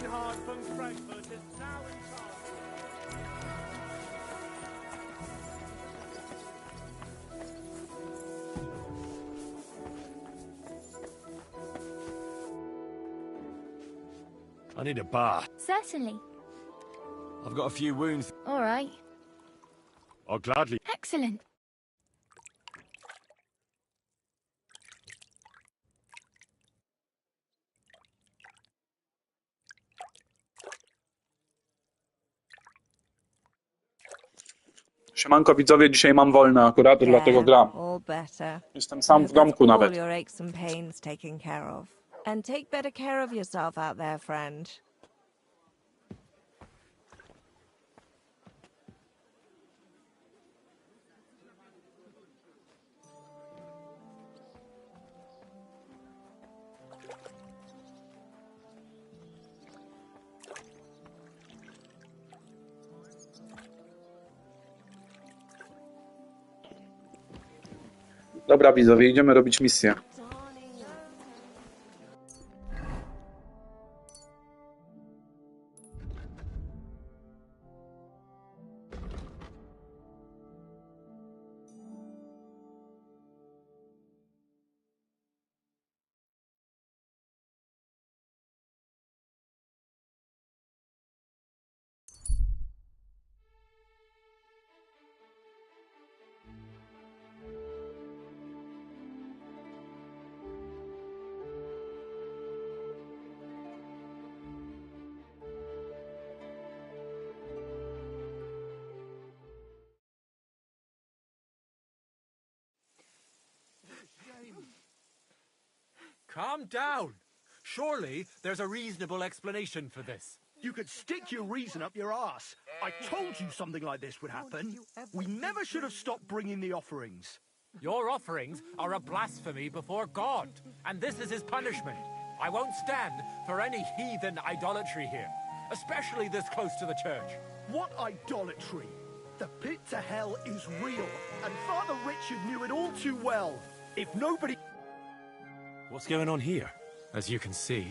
Reinhard von Frankfurt is now in charge. I need a bath. Certainly. I've got a few wounds. All right. I'll gladly... Excellent. Siemanko widzowie, dzisiaj mam wolne akurat, dlatego gram. All better. Jestem sam w domku nawet. All your aches and pains taken care of. And take better care of yourself out there, friend. Dobra widzowie, idziemy robić misję. Calm down. Surely there's a reasonable explanation for this. You could stick your reason up your ass. I told you something like this would happen. We never should have stopped bringing the offerings. Your offerings are a blasphemy before God, and this is his punishment. I won't stand for any heathen idolatry here, especially this close to the church. What idolatry? The pit to hell is real, and Father Richard knew it all too well. If nobody... What's going on here? As you can see,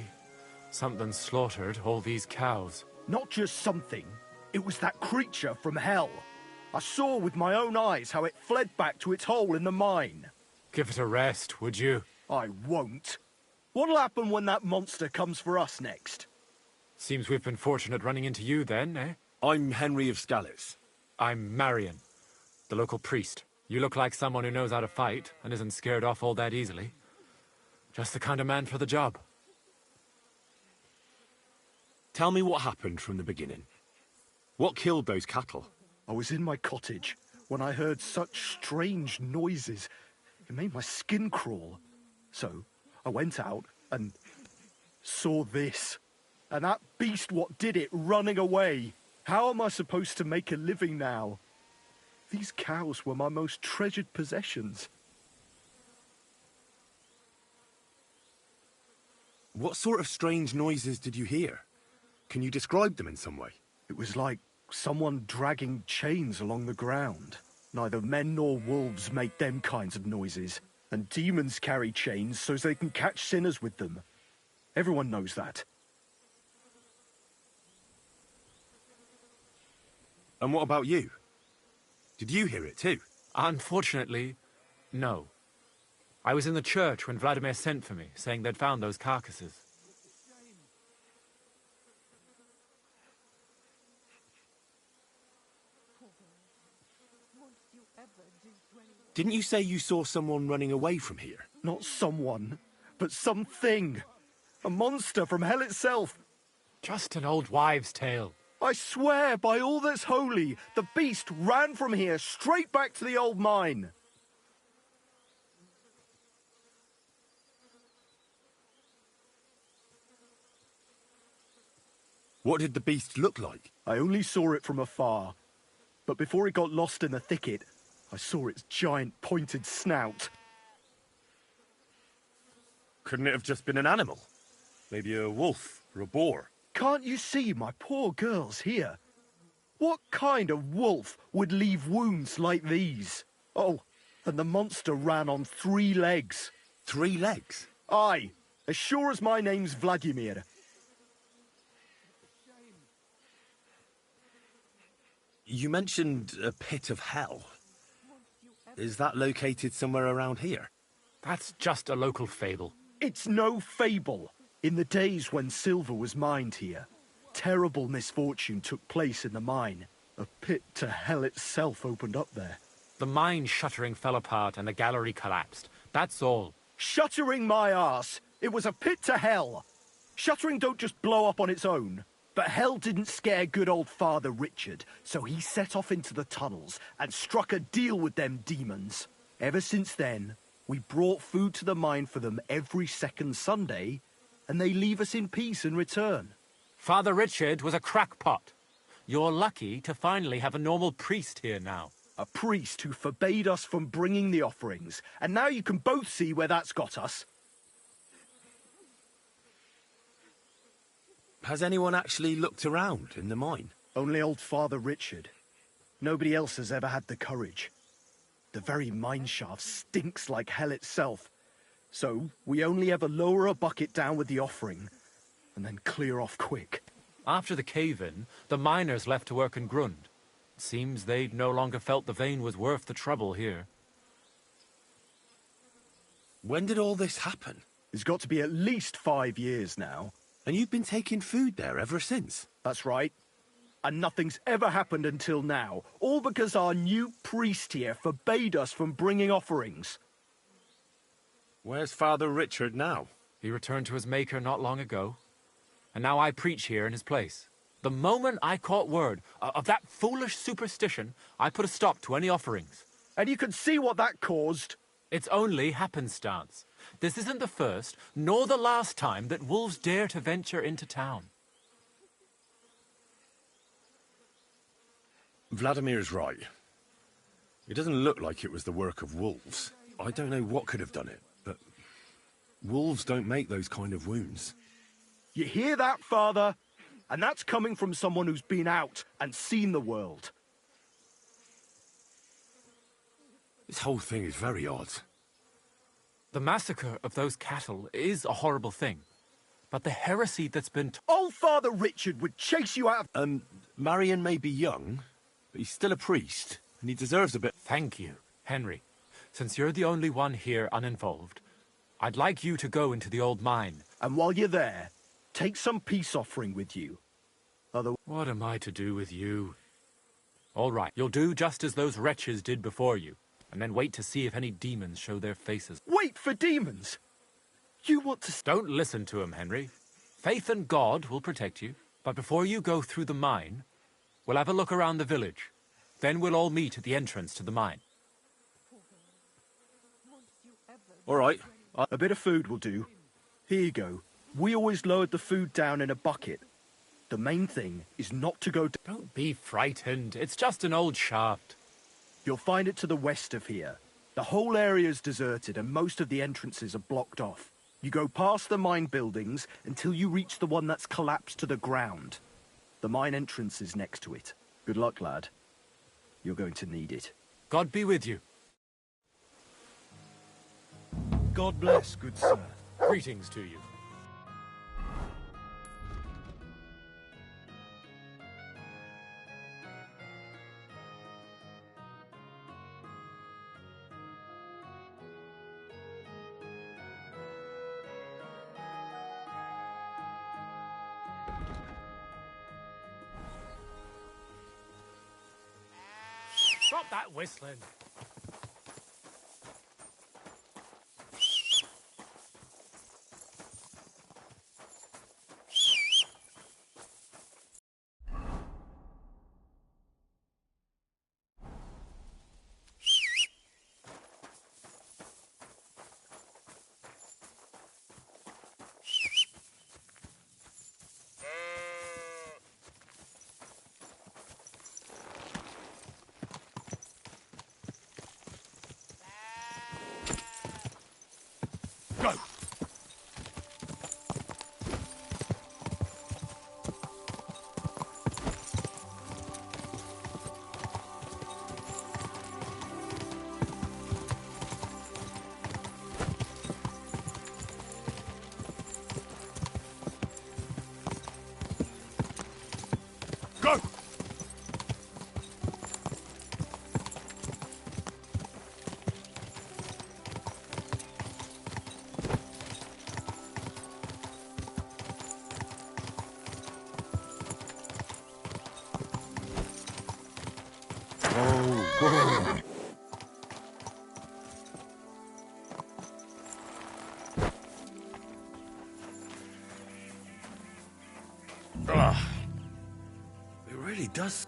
something slaughtered all these cows. Not just something. It was that creature from hell. I saw with my own eyes how it fled back to its hole in the mine. Give it a rest, would you? I won't. What'll happen when that monster comes for us next? Seems we've been fortunate running into you then, eh? I'm Henry of Skalitz. I'm Marion, the local priest. You look like someone who knows how to fight and isn't scared off all that easily. Just the kind of man for the job. Tell me what happened from the beginning. What killed those cattle? I was in my cottage when I heard such strange noises. It made my skin crawl. So I went out and saw this. And that beast what did it running away. How am I supposed to make a living now? These cows were my most treasured possessions. What sort of strange noises did you hear? Can you describe them in some way? It was like someone dragging chains along the ground. Neither men nor wolves make them kinds of noises. And demons carry chains so they can catch sinners with them. Everyone knows that. And what about you? Did you hear it too? Unfortunately, no. I was in the church when Vladimir sent for me, saying they'd found those carcasses. Didn't you say you saw someone running away from here? Not someone, but something. A monster from hell itself. Just an old wives' tale. I swear by all that's holy, the beast ran from here straight back to the old mine. What did the beast look like? I only saw it from afar. But before it got lost in the thicket, I saw its giant pointed snout. Couldn't it have just been an animal? Maybe a wolf or a boar? Can't you see my poor girls here? What kind of wolf would leave wounds like these? Oh, and the monster ran on 3 legs. 3 legs? Aye, as sure as my name's Vladimir. You mentioned a pit of hell. Is that located somewhere around here? That's just a local fable. It's no fable. In the days when silver was mined here, terrible misfortune took place in the mine. A pit to hell itself opened up there. The mine shuttering fell apart and the gallery collapsed. That's all. Shuttering my arse! It was a pit to hell! Shuttering don't just blow up on its own. But hell didn't scare good old Father Richard, so he set off into the tunnels and struck a deal with them demons. Ever since then, we brought food to the mine for them every second Sunday, and they leave us in peace in return. Father Richard was a crackpot. You're lucky to finally have a normal priest here now. A priest who forbade us from bringing the offerings, and now you can both see where that's got us. Has anyone actually looked around in the mine? Only old Father Richard. Nobody else has ever had the courage. The very mine shaft stinks like hell itself. So we only ever lower a bucket down with the offering, and then clear off quick. After the cave-in, the miners left to work in Grund. It seems they'd no longer felt the vein was worth the trouble here. When did all this happen? It's got to be at least 5 years now. And you've been taking food there ever since? That's right. And nothing's ever happened until now. All because our new priest here forbade us from bringing offerings. Where's Father Richard now? He returned to his maker not long ago. And now I preach here in his place. The moment I caught word of that foolish superstition, I put a stop to any offerings. And you can see what that caused. It's only happenstance. This isn't the first, nor the last time that wolves dare to venture into town. Vladimir's right. It doesn't look like it was the work of wolves. I don't know what could have done it, but wolves don't make those kind of wounds. You hear that, Father? And that's coming from someone who's been out and seen the world. This whole thing is very odd. The massacre of those cattle is a horrible thing. But the heresy that's been... Old Father Richard would chase you out of... Marion may be young, but he's still a priest, and he deserves a bit... Thank you, Henry. Since you're the only one here uninvolved, I'd like you to go into the old mine. And while you're there, take some peace offering with you. What am I to do with you? All right, you'll do just as those wretches did before you, and then wait to see if any demons show their faces. Wait for demons? You want to... Don't listen to him, Henry. Faith in God will protect you. But before you go through the mine, we'll have a look around the village. Then we'll all meet at the entrance to the mine. All right. A bit of food will do. Here you go. We always lowered the food down in a bucket. The main thing is not to go... Don't be frightened. It's just an old shaft. You'll find it to the west of here. The whole area is deserted and most of the entrances are blocked off. You go past the mine buildings until you reach the one that's collapsed to the ground. The mine entrance is next to it. Good luck, lad. You're going to need it. God be with you. God bless, good sir. Greetings to you. Stop that whistling. really does.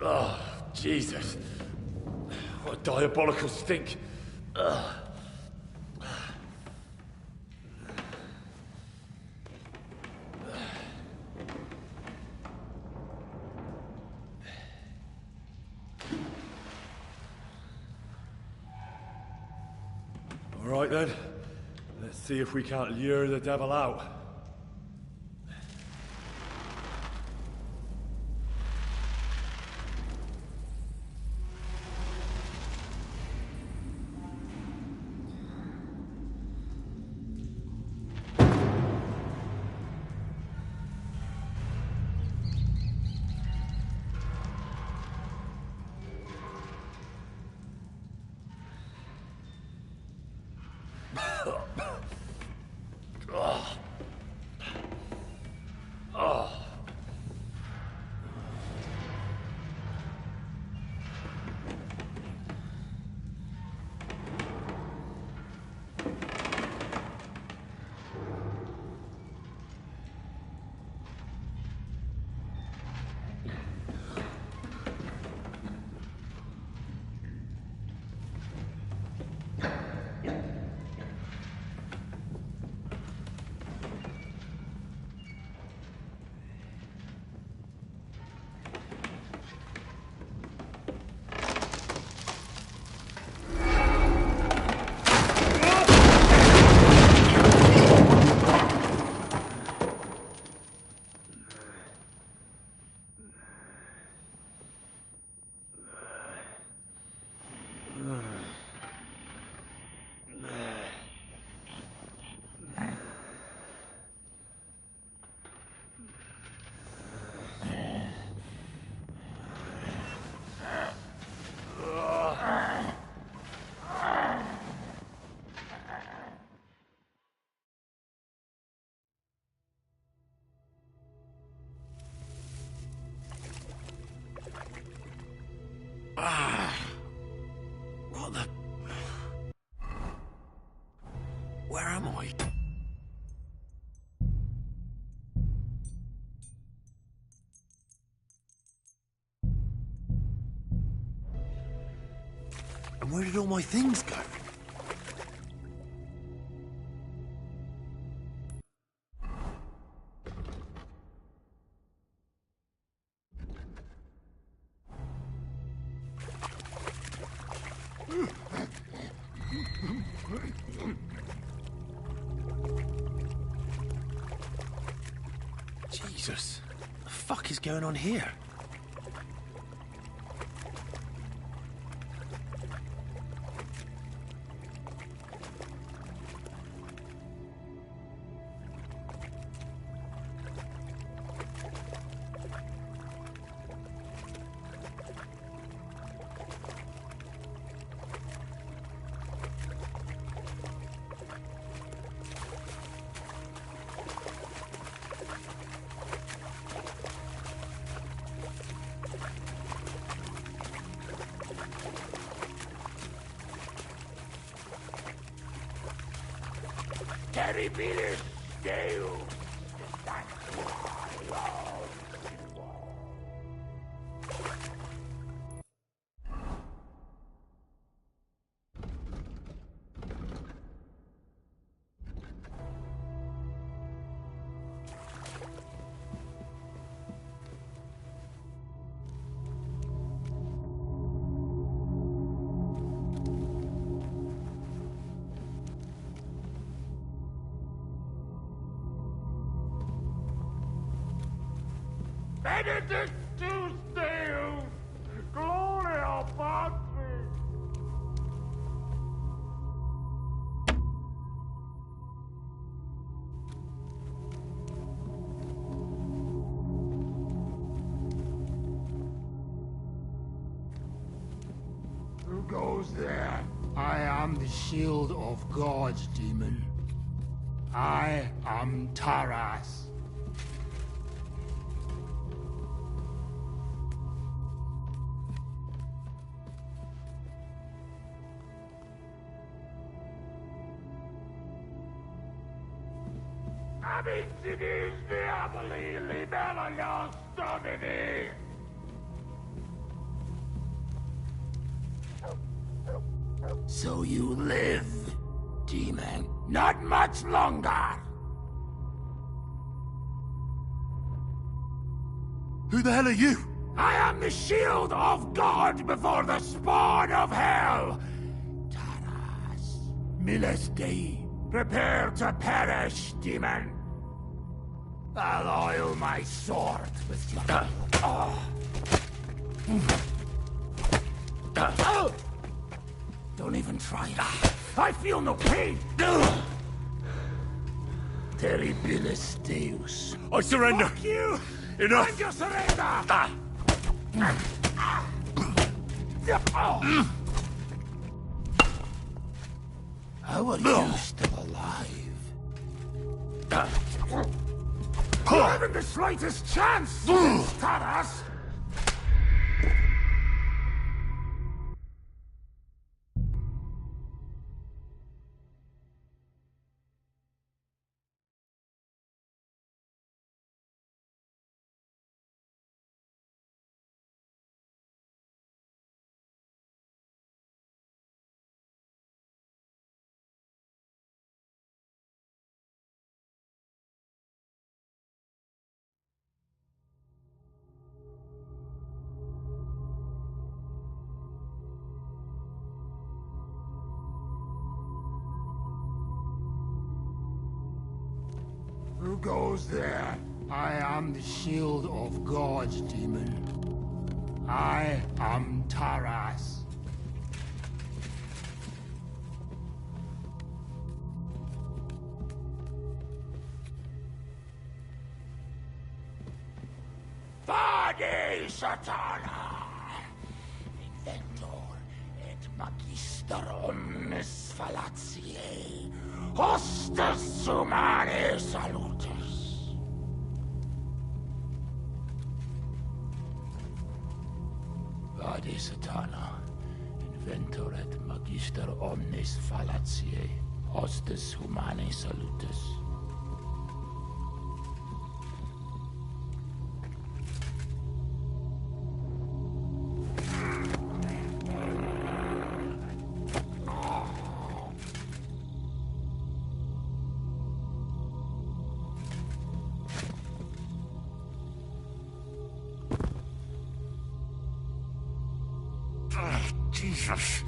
Oh, Jesus. What a diabolical stink. Ugh. All right then. Let's see if we can't lure the devil out. What the... Where am I? And where did all my things go? Jesus, what the fuck is going on here? Terribilis Deus. Benedictus Deus! Gloria Patri! Who goes there? I am the shield of gods, demon. I am Taras. Amicitis diaboli libellalios domini! So you live, demon. Not much longer! Who the hell are you? I am the shield of God before the spawn of hell! Taras, Miles Dei, prepare to perish, demon! I'll oil my sword with your... Don't even try it. I feel no pain! Terribilis Deus. I surrender. Fuck you! Enough. I'm your surrender! How are you still alive? You haven't the slightest chance, Taras! Who goes there? I am the shield of gods, demon. I am Taras. Vade, Satana! Inventor et magister omnis fallatiae, hostes humanae salutis. Vade, Satana, inventor et magister omnis fallatiae, hostes humanae salutis. Jesus.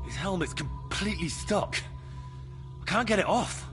His helmet's completely stuck. I can't get it off.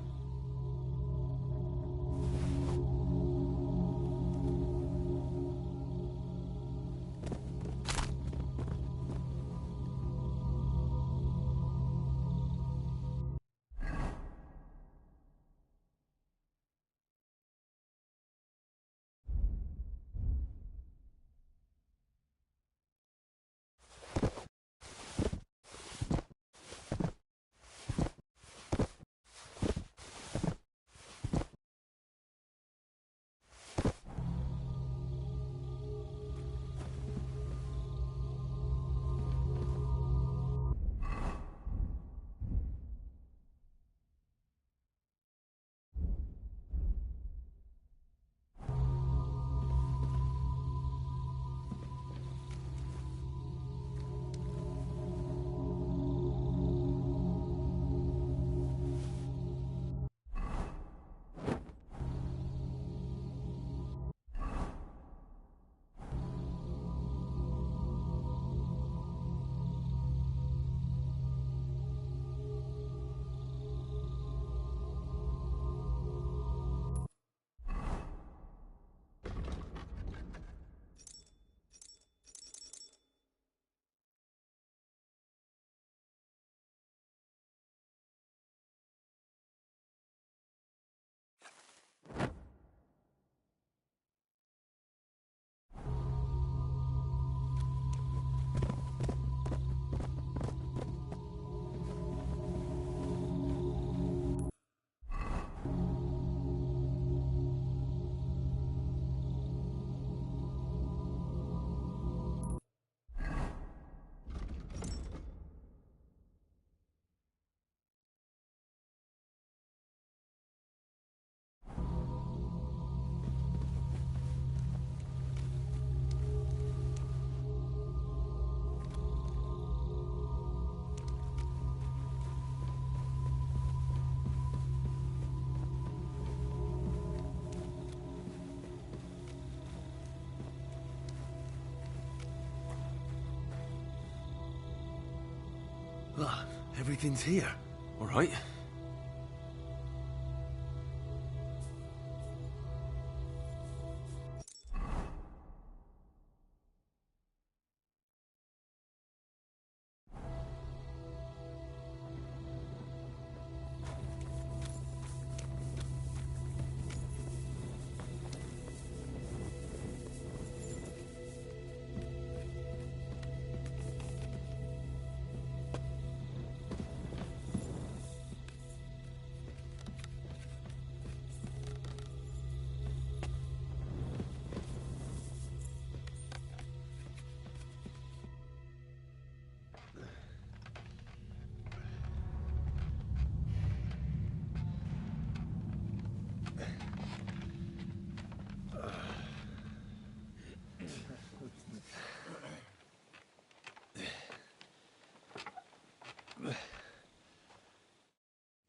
Ah, everything's here. All right.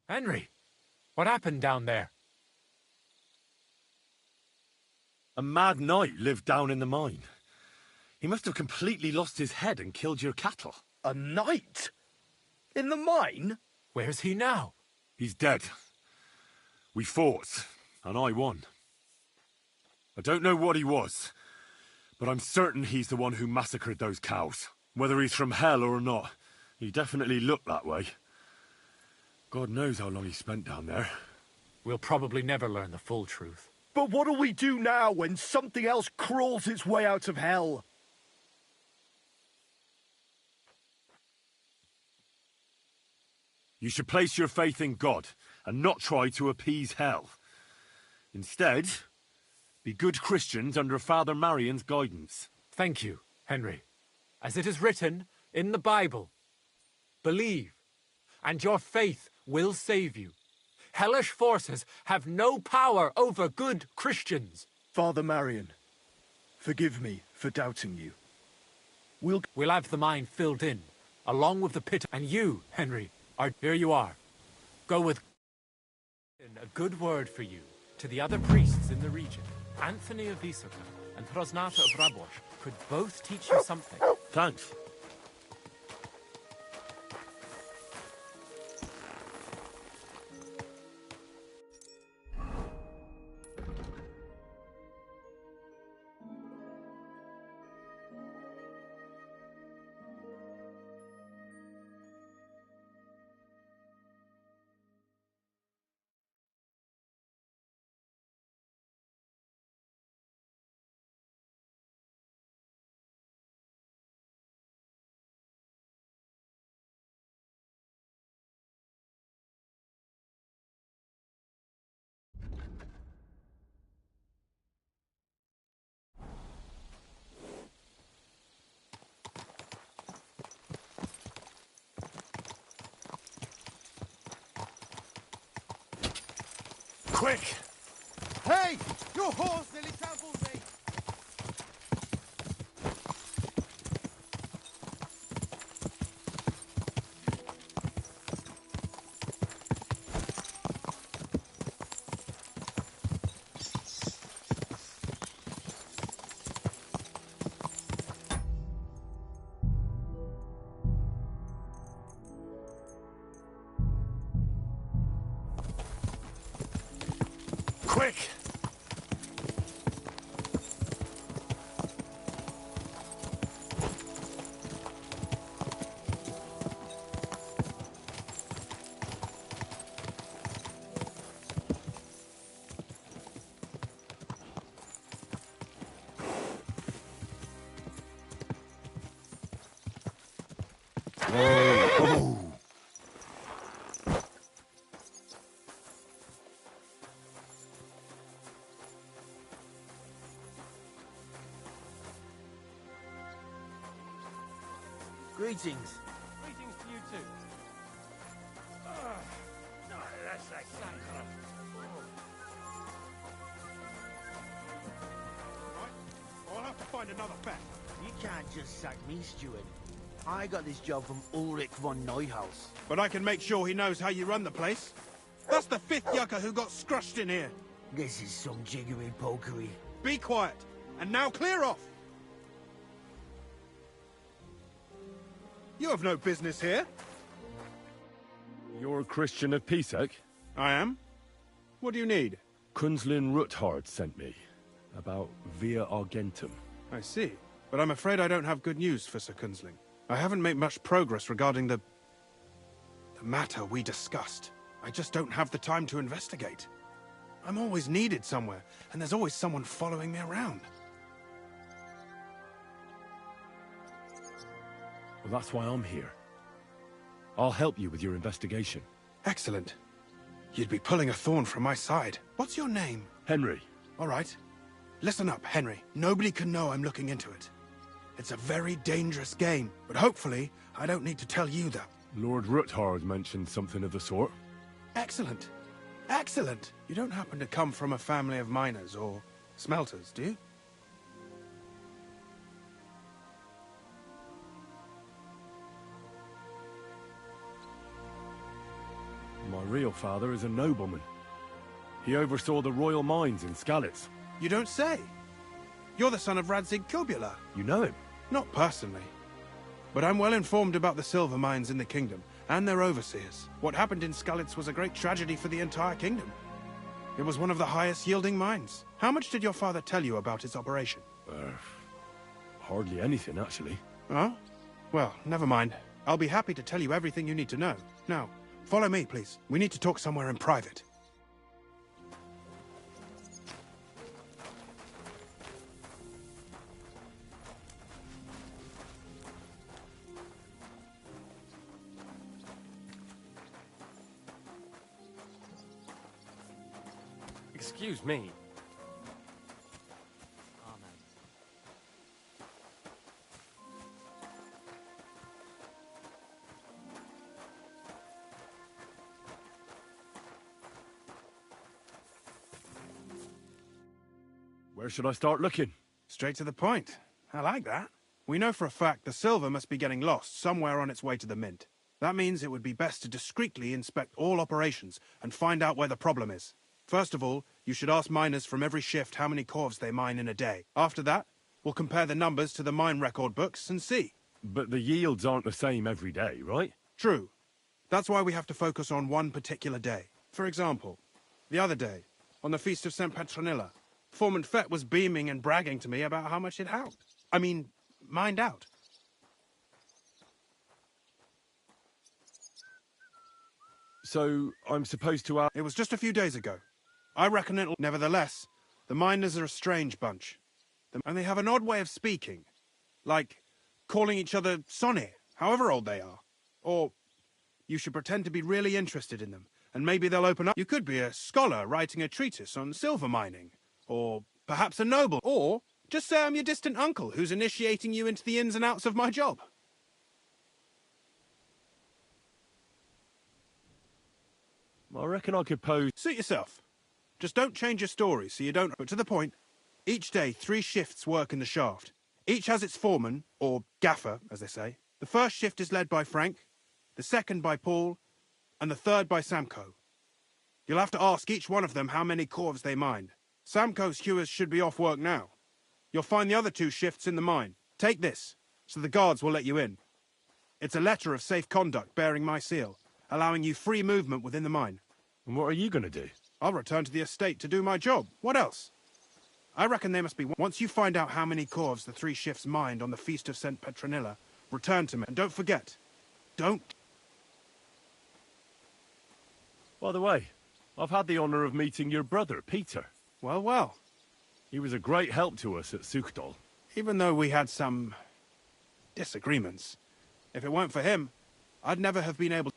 Henry, what happened down there? A mad knight lived down in the mine. He must have completely lost his head and killed your cattle. A knight? In the mine? Where's he now? He's dead. We fought, and I won. I don't know what he was, but I'm certain he's the one who massacred those cows. Whether he's from hell or not, he definitely looked that way. God knows how long he spent down there. We'll probably never learn the full truth. But what do we do now when something else crawls its way out of hell? You should place your faith in God and not try to appease hell. Instead, be good Christians under Father Marion's guidance. Thank you, Henry. As it is written in the Bible, believe, and your faith will save you. Hellish forces have no power over good Christians. Father Marion, forgive me for doubting you. We'll have the mine filled in, along with the pit. And you, Henry, here you are. Go with a good word for you to the other priests in the region. Anthony of Vysoka and Hrosnata of Rabosh could both teach you something. Thanks. Quick! Hey! Your horse nearly trampled me! Quick! Greetings. Greetings to you too. That's like I'll have to find another bet. You can't just sack me, steward. I got this job from Ulrich von Neuhaus. But I can make sure he knows how you run the place. That's the 5th yucca who got scrushed in here. This is some jiggery-pokery. Be quiet. And now clear off. You have no business here. You're a Christian of Pisek? I am? What do you need? Kunzlin Ruthard sent me. About Via Argentum. I see. But I'm afraid I don't have good news for Sir Kunzling. I haven't made much progress regarding the matter we discussed. I just don't have the time to investigate. I'm always needed somewhere, and there's always someone following me around. Well, that's why I'm here. I'll help you with your investigation. Excellent. You'd be pulling a thorn from my side. What's your name? Henry. All right. Listen up, Henry. Nobody can know I'm looking into it. It's a very dangerous game, but hopefully I don't need to tell you that. Lord Ruthard mentioned something of the sort. Excellent. Excellent. You don't happen to come from a family of miners or smelters, do you? My real father is a nobleman. He oversaw the royal mines in Skalitz. You don't say. You're the son of Radzig Kurbula. You know him? Not personally. But I'm well informed about the silver mines in the kingdom, and their overseers. What happened in Skalitz was a great tragedy for the entire kingdom. It was one of the highest yielding mines. How much did your father tell you about its operation? Hardly anything, actually. Oh? Well, never mind. I'll be happy to tell you everything you need to know. Now, follow me, please. We need to talk somewhere in private. Excuse me. Where should I start looking? Straight to the point. I like that. We know for a fact the silver must be getting lost somewhere on its way to the mint. That means it would be best to discreetly inspect all operations and find out where the problem is. First of all, you should ask miners from every shift how many corves they mine in a day. After that, we'll compare the numbers to the mine record books and see. But the yields aren't the same every day, right? True. That's why we have to focus on one particular day. For example, the other day, on the Feast of St. Petronilla, Foreman Fett was beaming and bragging to me about how much it mined out. So, I'm supposed to ask... It was just a few days ago. I reckon it'll... Nevertheless, the miners are a strange bunch. And they have an odd way of speaking. Like, calling each other Sonny, however old they are. Or, you should pretend to be really interested in them, and maybe they'll open up. You could be a scholar writing a treatise on silver mining. Or perhaps a noble. Or, just say I'm your distant uncle who's initiating you into the ins and outs of my job. I reckon I could pose... Suit yourself. Just don't change your story so you don't... But to the point. Each day, 3 shifts work in the shaft. Each has its foreman, or gaffer, as they say. The first shift is led by Frank, the second by Paul, and the third by Samko. You'll have to ask each one of them how many corves they mined. Samko's hewers should be off work now. You'll find the other 2 shifts in the mine. Take this, so the guards will let you in. It's a letter of safe conduct bearing my seal, allowing you free movement within the mine. And what are you going to do? I'll return to the estate to do my job. What else? I reckon they must be... Once you find out how many corves the 3 shifts mined on the Feast of St. Petronilla, return to me. And don't forget, don't... By the way, I've had the honour of meeting your brother, Peter. Well, well. He was a great help to us at Sukdal. Even though we had some... disagreements. If it weren't for him, I'd never have been able...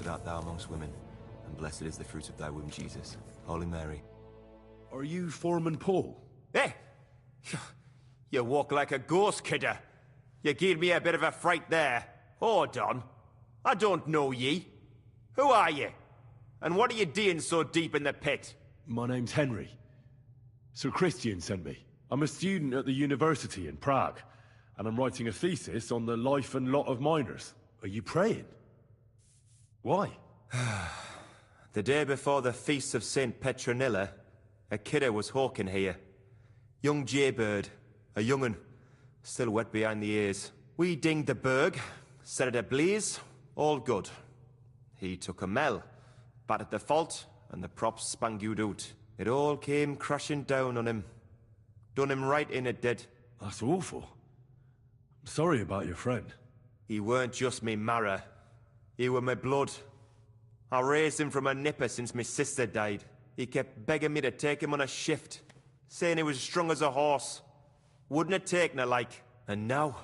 Blessed art thou amongst women, and blessed is the fruit of thy womb, Jesus. Holy Mary. Are you Foreman Paul? Eh? You walk like a ghost, kidder. You gave me a bit of a fright there. Hold on. I don't know ye. Who are ye? And what are you doing so deep in the pit? My name's Henry. Sir Christian sent me. I'm a student at the university in Prague, and I'm writing a thesis on the life and lot of miners. Are you praying? Why? The day before the feast of St. Petronilla, a kidder was hawking here. Young jaybird, a young'un, still wet behind the ears. We dinged the berg, set it ablaze, all good. He took a mell, battered the fault, and the props spangued out. It all came crashing down on him. Done him right in, it did. That's awful. I'm sorry about your friend. He weren't just me marrow. He were my blood. I raised him from a nipper since my sister died. He kept begging me to take him on a shift, saying he was strong as a horse. Wouldn't have taken her like. And now,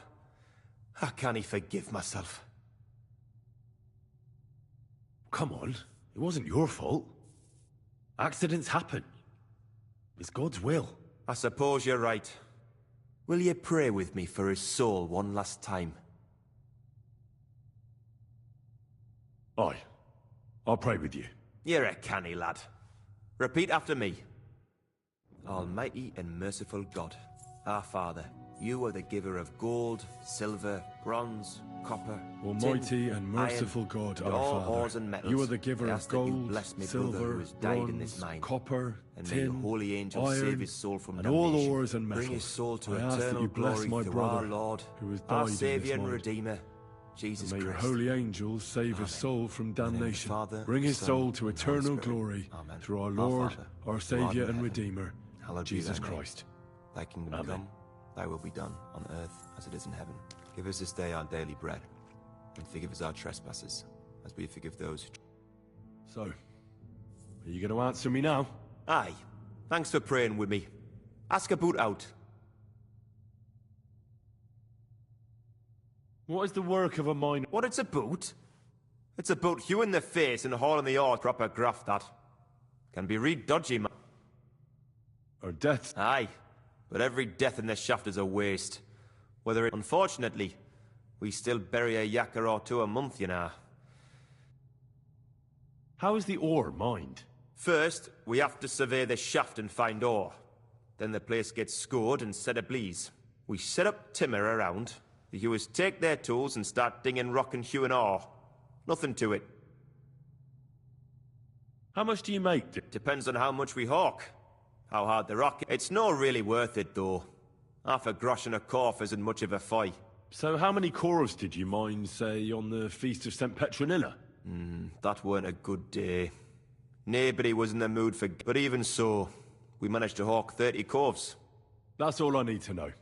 I can't forgive myself. Come on, it wasn't your fault. Accidents happen. It's God's will. I suppose you're right. Will you pray with me for his soul one last time? Aye. I'll pray with you. You're a canny lad. Repeat after me. Almighty and merciful God, our Father, you are the giver of gold, silver, bronze, copper, Almighty tin, and merciful iron, God, and our all Father, ores and metals. you are the giver I of ask that you gold, bless me brother silver, who has died in this bronze, mine. copper, And may your tin, holy angels iron, save his soul from and damnation. all ores and metals. Bring his soul to I ask that eternal you bless glory my through brother, our Lord, who has died our in this Saviour and mine. Redeemer, Jesus And may Christ. your holy angels save his soul from In the name of the damnation. Father, Bring his Son, soul to and Holy eternal Spirit. glory Amen. through our Our Lord, Father, our who art Saviour in and heaven, Redeemer, hallowed be Jesus thy name. Christ. Thy kingdom Amen. come, thy will be done, on earth as it is in heaven. Give us this day our daily bread, and forgive us our trespasses, as we forgive those who... So, are you going to answer me now? Aye. Thanks for praying with me. Ask a boot out. What is the work of a miner? What, it's a boot? It's about you in the face and hauling the ore. Proper graft, that. Can be real dodgy, man. Or deaths? Aye. But every death in the shaft is a waste. Whether it... Unfortunately, we still bury a yakker or two a month, you know. How is the ore mined? First, we have to survey the shaft and find ore. Then the place gets scored and set ablaze. We set up timber around. The hewers take their tools and start dinging rock and hewing ore. Nothing to it. How much do you make? Depends on how much we hawk. How hard the rock... It's not really worth it, though. Half a grosh and a corf isn't much of a fight. So how many cores did you mine, say, on the Feast of St. Petronilla? That weren't a good day. Nobody was in the mood for... But even so, we managed to hawk 30 corves. That's all I need to know.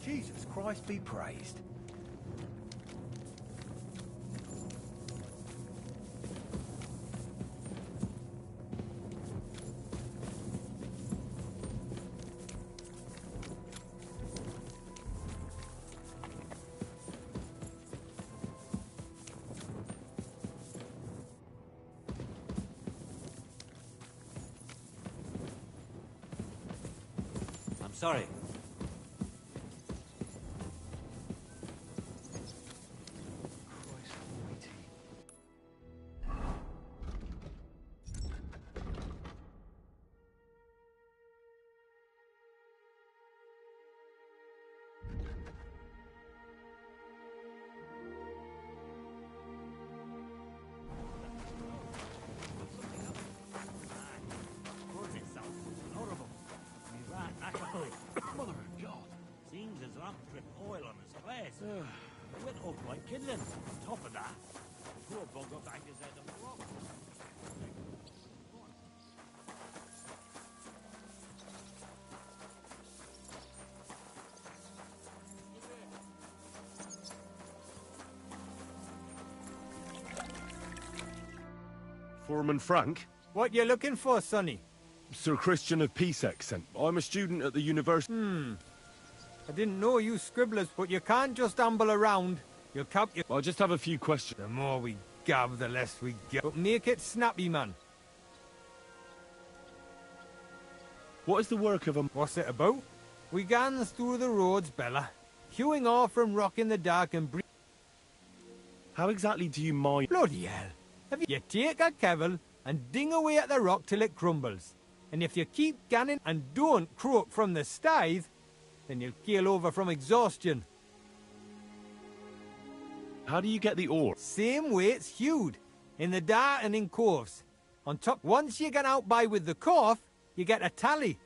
Jesus Christ be praised. Sorry. Mother of God. Seems as lamp drip oil on his place. He went up like kindling. On top of that, poor bugger banged his head on the rock. Foreman Frank? What you looking for, Sonny? Sir Christian of Peacex sent. I'm a student at the university. I didn't know you scribblers, but you can't just amble around. You'll cap your... I just have a few questions. The more we gab, the less we get. But make it snappy, man. What is the work of a... What's it about? We gans through the roads, Bella. Hewing off from rock in the dark and breathe. How exactly do you mine... Bloody hell. You take a kevel and ding away at the rock till it crumbles. And if you keep ganning and don't croak from the stithe, then you'll keel over from exhaustion. How do you get the ore? Same way it's hewed, in the dart and in coves. On top, once you get out by with the corf, you get a tally.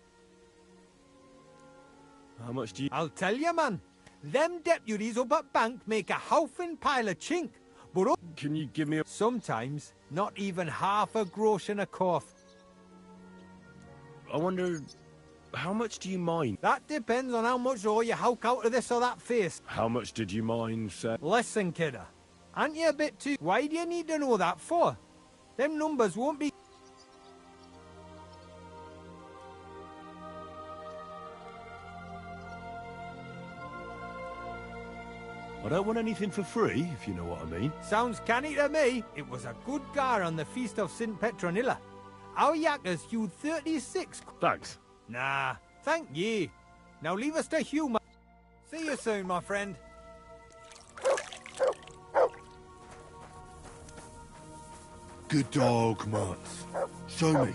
How much do you... I'll tell you, man. Them deputies up at bank make a howfin pile of chink. But can you give me a... Sometimes, not even half a grosh in a corf. I wonder... How much do you mine? That depends on how much ore you howk out of this or that face. How much did you mine, sir? Listen, kidder. Aren't you a bit too... Why do you need to know that for? Them numbers won't be... I don't want anything for free, if you know what I mean. Sounds canny to me. It was a good gar on the Feast of St. Petronilla. Our yakkers hewed 36... Thanks. Nah, thank ye. Now leave us to humour. See you soon, my friend. Good dog, Mats. Show me.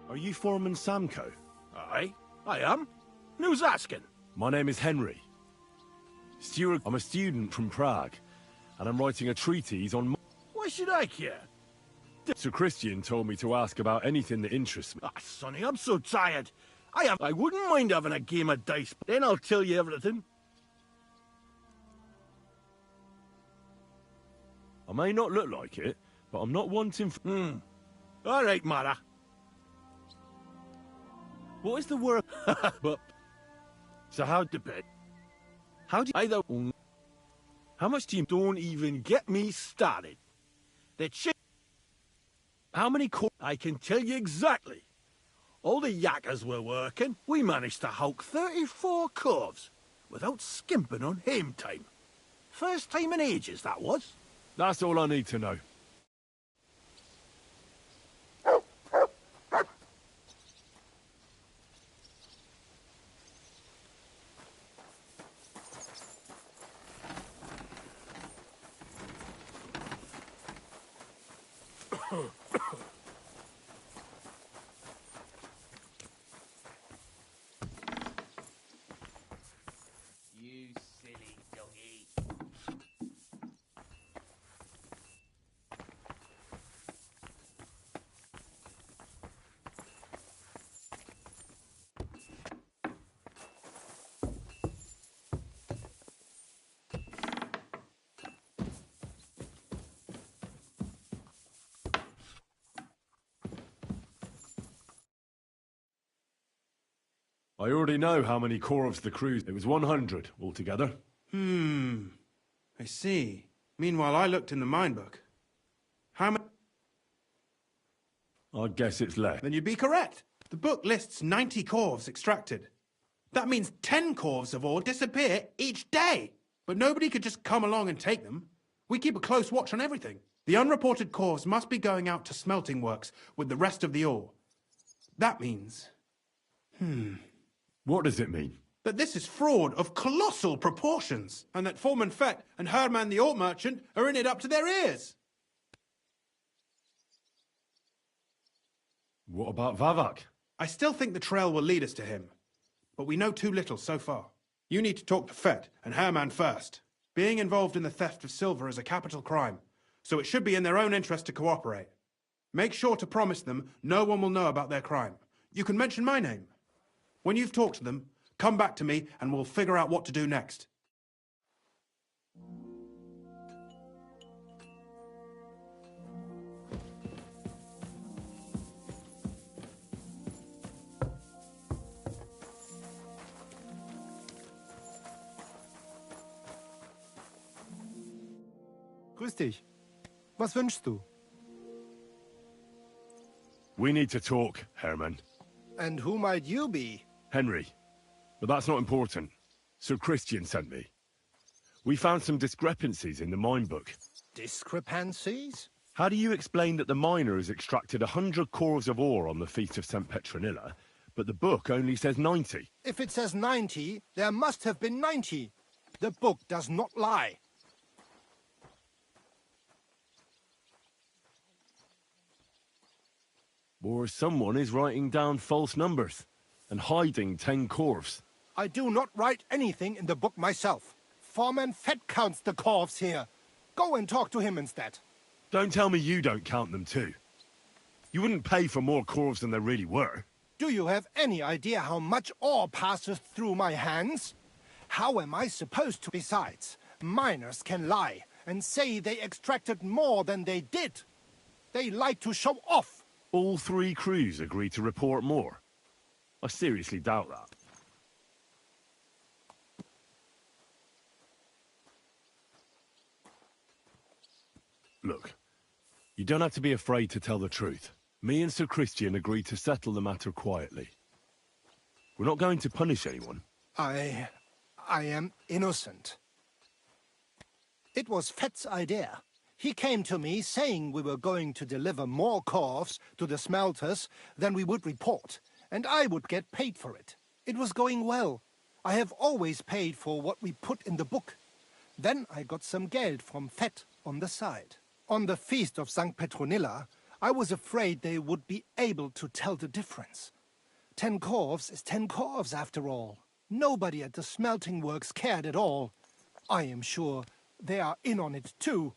Are you Foreman Samco? Aye, I am. Who's asking? My name is Henry. Stewart, I'm a student from Prague, and I'm writing a treatise on... Why should I care? Sir Christian told me to ask about anything that interests me. Ah, Sonny, I'm so tired. I wouldn't mind having a game of dice, but then I'll tell you everything. I may not look like it, but I'm not wanting... All right, Mara. What is the work? But... So how to bet? How do you... Either... How much do you... Don't even get me started. That shit... How many I can tell you exactly. All the yakkers were working, we managed to howk 34 coves without skimping on hame time. First time in ages, that was. That's all I need to know. You silly doggy. I already know how many corves the crew... It was 100 altogether. I see. Meanwhile, I looked in the mine book. How many... I guess it's less. Then you'd be correct. The book lists 90 corves extracted. That means 10 corves of ore disappear each day. But nobody could just come along and take them. We keep a close watch on everything. The unreported corves must be going out to smelting works with the rest of the ore. That means... What does it mean? That this is fraud of colossal proportions, and that Foreman Fett and Herman the ore merchant are in it up to their ears. What about Vavak? I still think the trail will lead us to him, but we know too little so far. You need to talk to Fett and Herman first. Being involved in the theft of silver is a capital crime, so it should be in their own interest to cooperate. Make sure to promise them no one will know about their crime. You can mention my name. When you've talked to them, come back to me and we'll figure out what to do next. Grüß dich. Was wünschst du? We need to talk, Herman. And who might you be? Henry. But that's not important. Sir Christian sent me. We found some discrepancies in the mine book. Discrepancies? How do you explain that the miner has extracted 100 corves of ore on the Feast of St. Petronilla, but the book only says 90? If it says 90, there must have been 90. The book does not lie. Or someone is writing down false numbers and hiding 10 corves. I do not write anything in the book myself. Foreman Fett counts the corves here. Go and talk to him instead. Don't tell me you don't count them too. You wouldn't pay for more corves than there really were. Do you have any idea how much ore passes through my hands? How am I supposed to? Besides, miners can lie and say they extracted more than they did. They like to show off. All 3 crews agreed to report more. I seriously doubt that. Look, you don't have to be afraid to tell the truth. Me and Sir Christian agreed to settle the matter quietly. We're not going to punish anyone. I am innocent. It was Fett's idea. He came to me saying we were going to deliver more corves to the smelters than we would report, and I would get paid for it. It was going well. I have always paid for what we put in the book. Then I got some geld from Fett on the side. On the Feast of St. Petronilla, I was afraid they would be able to tell the difference. 10 corves is 10 corves after all. Nobody at the smelting works cared at all. I am sure they are in on it too.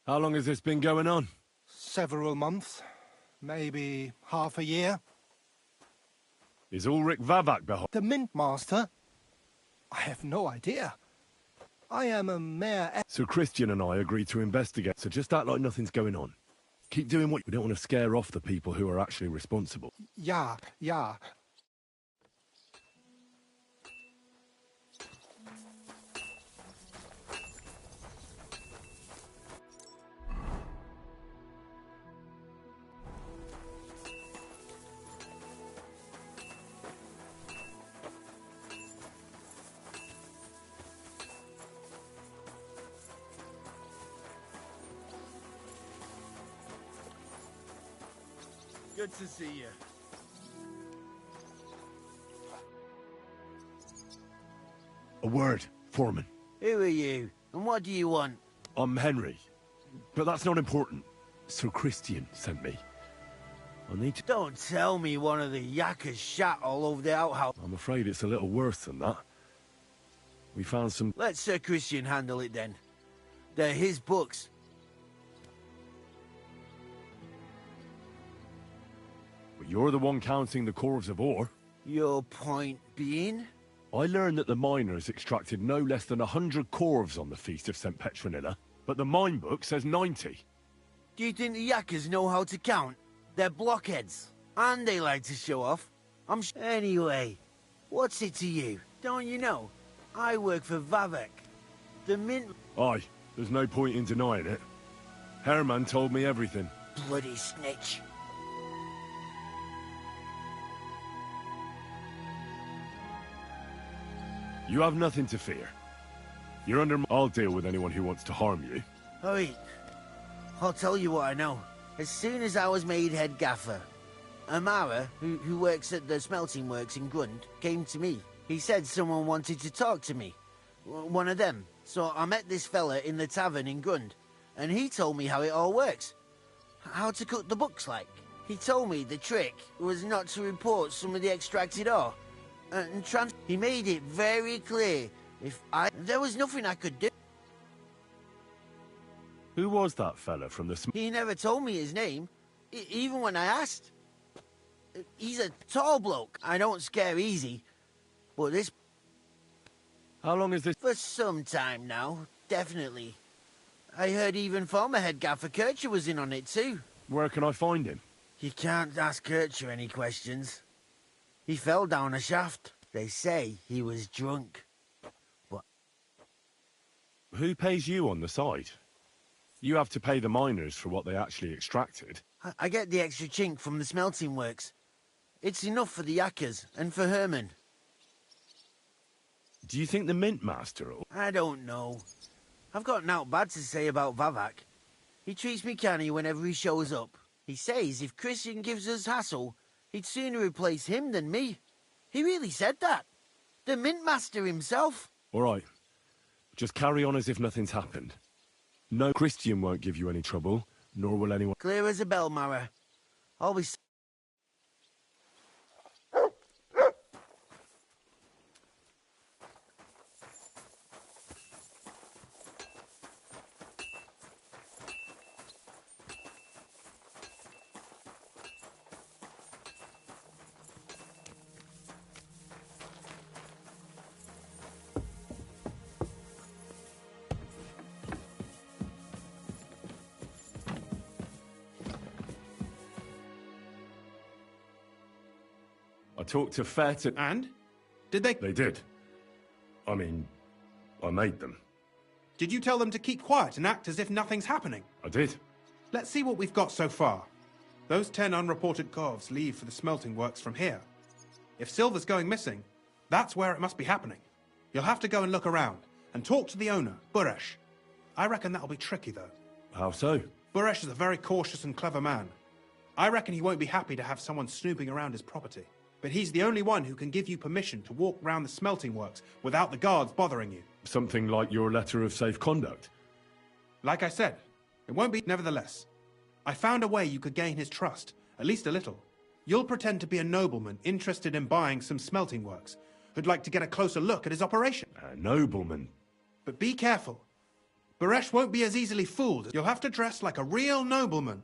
How long has this been going on? Several months. Maybe half a year. Is Ulrich Vavak behind? The Mint Master? I have no idea. I am a mere... Sir Christian and I agreed to investigate, so just act like nothing's going on. Keep doing what... We don't want to scare off the people who are actually responsible. Ja. Good to see you. A word, Foreman. Who are you, and what do you want? I'm Henry, but that's not important. Sir Christian sent me. I need to... Don't tell me one of the yakkers shat all over the outhouse. I'm afraid it's a little worse than that. We found some... Let Sir Christian handle it then. They're his books. But you're the one counting the corves of ore. Your point being? I learned that the miners extracted no less than 100 corves on the Feast of St. Petronilla, but the mine book says 90. Do you think the yakkers know how to count? They're blockheads. And they like to show off. Anyway, what's it to you? Don't you know? I work for Vavek. The mint... Aye, there's no point in denying it. Herman told me everything. Bloody snitch. You have nothing to fear. You're under... I'll deal with anyone who wants to harm you. Oi, I'll tell you what I know. As soon as I was made head gaffer, Amara, who works at the smelting works in Grund, came to me. He said someone wanted to talk to me. One of them. So I met this fella in the tavern in Grund, and he told me how it all works. How to cook the books, like. He told me the trick was not to report some of the extracted ore. And he made it very clear there was nothing I could do. Who was that fella from the... He never told me his name, even when I asked. He's a tall bloke. I don't scare easy, but this... How long is this? For some time now, definitely. I heard even former head gaffer Kircher was in on it too. Where can I find him? You can't ask Kircher any questions. He fell down a shaft. They say he was drunk. But... Who pays you on the side? You have to pay the miners for what they actually extracted. I get the extra chink from the smelting works. It's enough for the yakkers and for Herman. Do you think the mint master will... I don't know. I've got naught bad to say about Vavak. He treats me canny whenever he shows up. He says if Christian gives us hassle, he'd sooner replace him than me. He really said that. The mint master himself. All right. Just carry on as if nothing's happened. No, Christian won't give you any trouble, nor will anyone... Clear as a bell, Mara. Always... I talked to Fett And? Did they... They did. I mean, I made them. Did you tell them to keep quiet and act as if nothing's happening? I did. Let's see what we've got so far. Those 10 unreported corves leave for the smelting works from here. If silver's going missing, that's where it must be happening. You'll have to go and look around, and talk to the owner, Buresh. I reckon that'll be tricky, though. How so? Buresh is a very cautious and clever man. I reckon he won't be happy to have someone snooping around his property. But he's the only one who can give you permission to walk round the smelting works without the guards bothering you. Something like your letter of safe conduct? Like I said, it won't be nevertheless. I found a way you could gain his trust, at least a little. You'll pretend to be a nobleman interested in buying some smelting works, who'd like to get a closer look at his operation. A nobleman? But be careful. Buresh won't be as easily fooled. You'll have to dress like a real nobleman.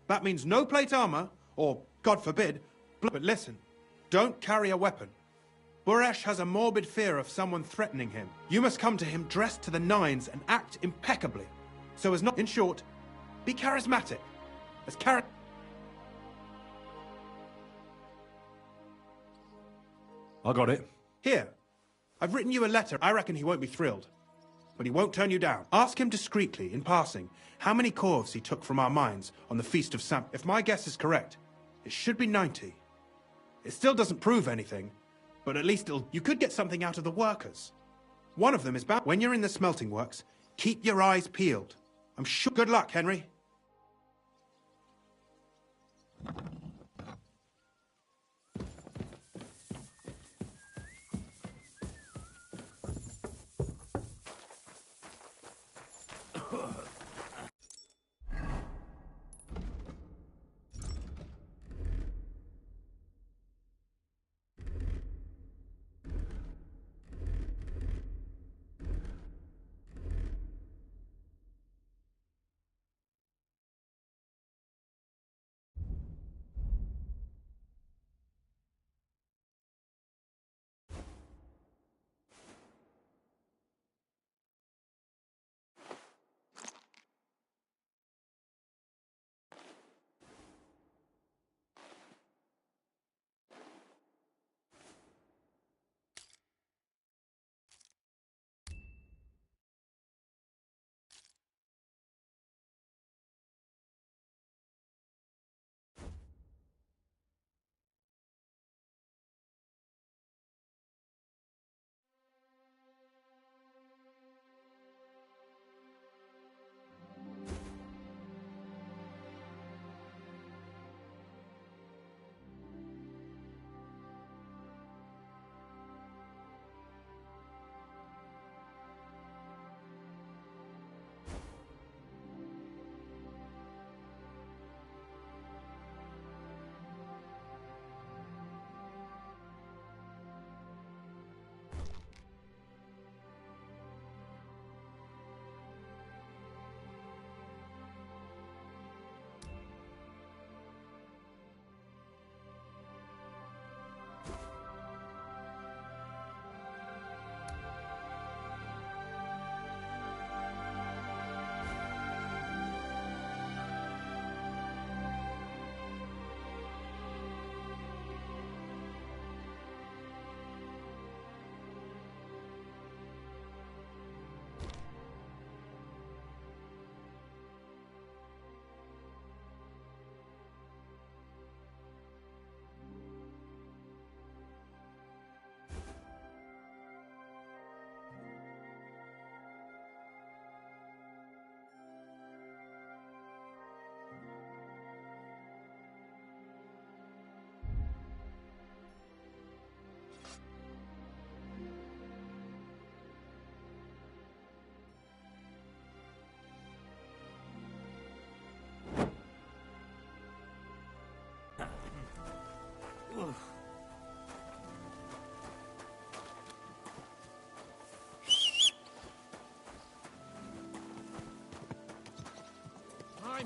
That means no plate armor, or, God forbid, but listen. Don't carry a weapon. Buresh has a morbid fear of someone threatening him. You must come to him dressed to the nines and act impeccably. So as not... In short, be charismatic. As I got it. Here. I've written you a letter. I reckon he won't be thrilled. But he won't turn you down. Ask him discreetly, in passing, how many corves he took from our mines on the Feast of Sam. If my guess is correct, it should be 90. It still doesn't prove anything, but at least you could get something out of the workers. One of them is bound. When you're in the smelting works, keep your eyes peeled. I'm sure... Good luck, Henry.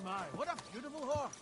My, what a beautiful horse!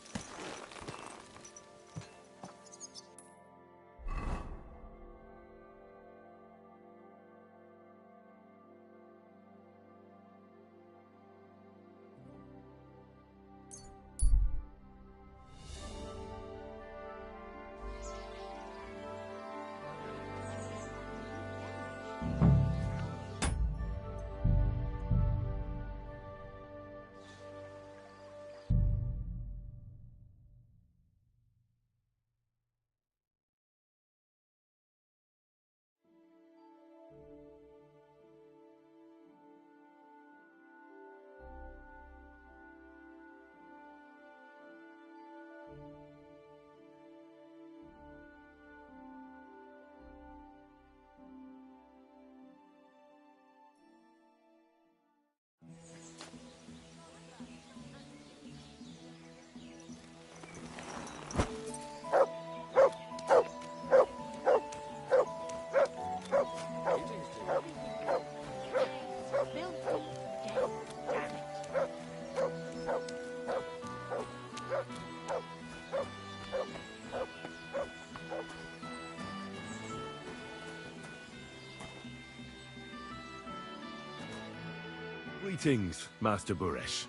Greetings, Master Buresh.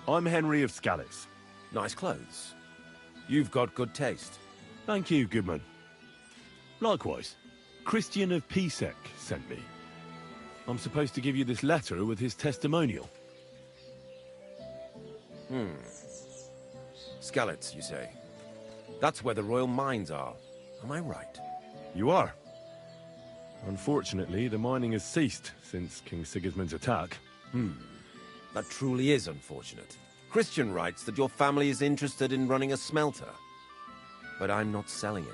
I'm Henry of Scallis. Nice clothes. You've got good taste. Thank you, goodman. Likewise, Christian of Pisek sent me. I'm supposed to give you this letter with his testimonial. Skalitz, you say? That's where the royal mines are. Am I right? You are. Unfortunately, the mining has ceased since King Sigismund's attack. That truly is unfortunate. Christian writes that your family is interested in running a smelter. But I'm not selling any.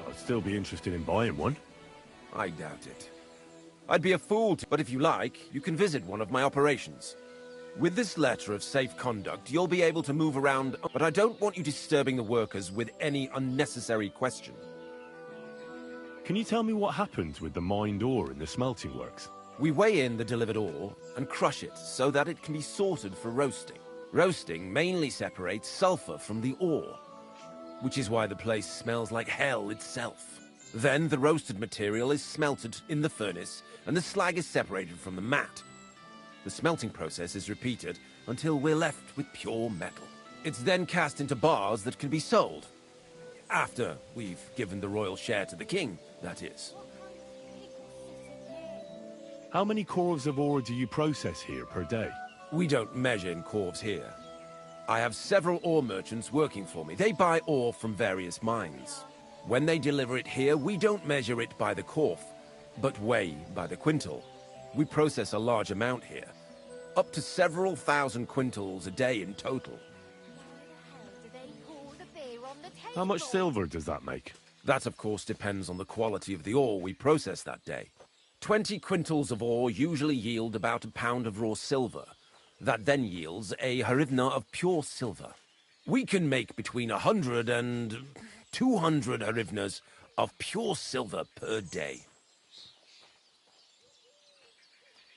I'd still be interested in buying one. I doubt it. I'd be a fool to, but if you like, you can visit one of my operations. With this letter of safe conduct, you'll be able to move around, but I don't want you disturbing the workers with any unnecessary question. Can you tell me what happens with the mined ore in the smelting works? We weigh in the delivered ore and crush it so that it can be sorted for roasting. Roasting mainly separates sulfur from the ore, which is why the place smells like hell itself. Then the roasted material is smelted in the furnace and the slag is separated from the matte. The smelting process is repeated until we're left with pure metal. It's then cast into bars that can be sold. After we've given the royal share to the king, that is. How many corves of ore do you process here per day? We don't measure in corves here. I have several ore merchants working for me. They buy ore from various mines. When they deliver it here, we don't measure it by the corf, but weigh by the quintal. We process a large amount here, up to several thousand quintals a day in total. How much silver does that make? That, of course, depends on the quality of the ore we process that day. 20 quintals of ore usually yield about a pound of raw silver. That then yields a hryvnia of pure silver. We can make between 100 and 200 hryvnias of pure silver per day.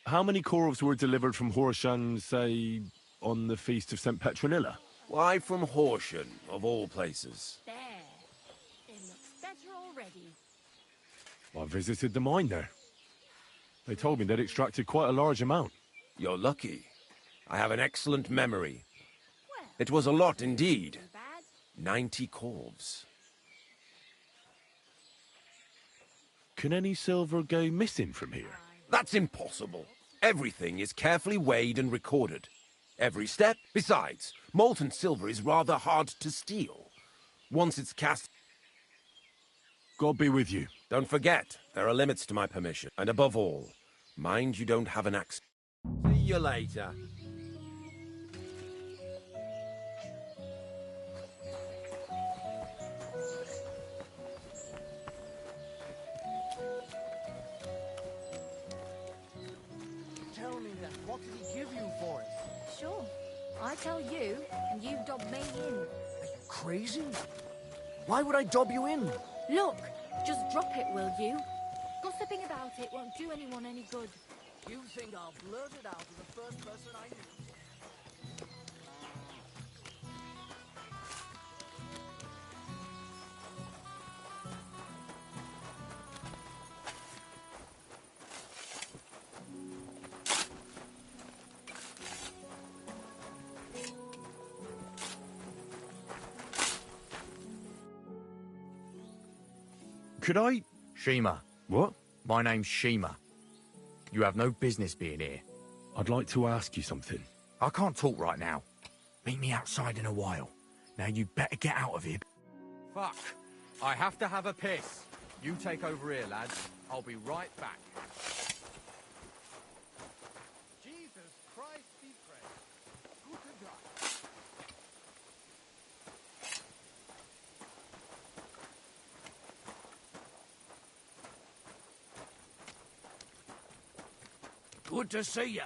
How many corves were delivered from Horshan, say, on the Feast of St. Petronilla? Why from Horshan, of all places? There. It looks better already. I visited the mine there. They told me they'd extracted quite a large amount. You're lucky. I have an excellent memory. It was a lot indeed. 90 corves. Can any silver go missing from here? That's impossible. Everything is carefully weighed and recorded. Every step. Besides, molten silver is rather hard to steal. Once it's cast... God be with you. Don't forget, there are limits to my permission. And above all, mind you don't have an axe. See you later. tell me then, what did he give you for it? Sure. I tell you, and you dob me in. Are you crazy? Why would I dob you in? Look, just drop it, will you? Gossiping about it won't do anyone any good. You think I'll blurt it out to the first person I meet? Could I... Shima. What? My name's Shima. You have no business being here. I'd like to ask you something. I can't talk right now. Meet me outside in a while. Now you better get out of here. Fuck. I have to have a piss. You take over here, lads. I'll be right back. Jesus Christ be praised. Guten Tag. Good to see you.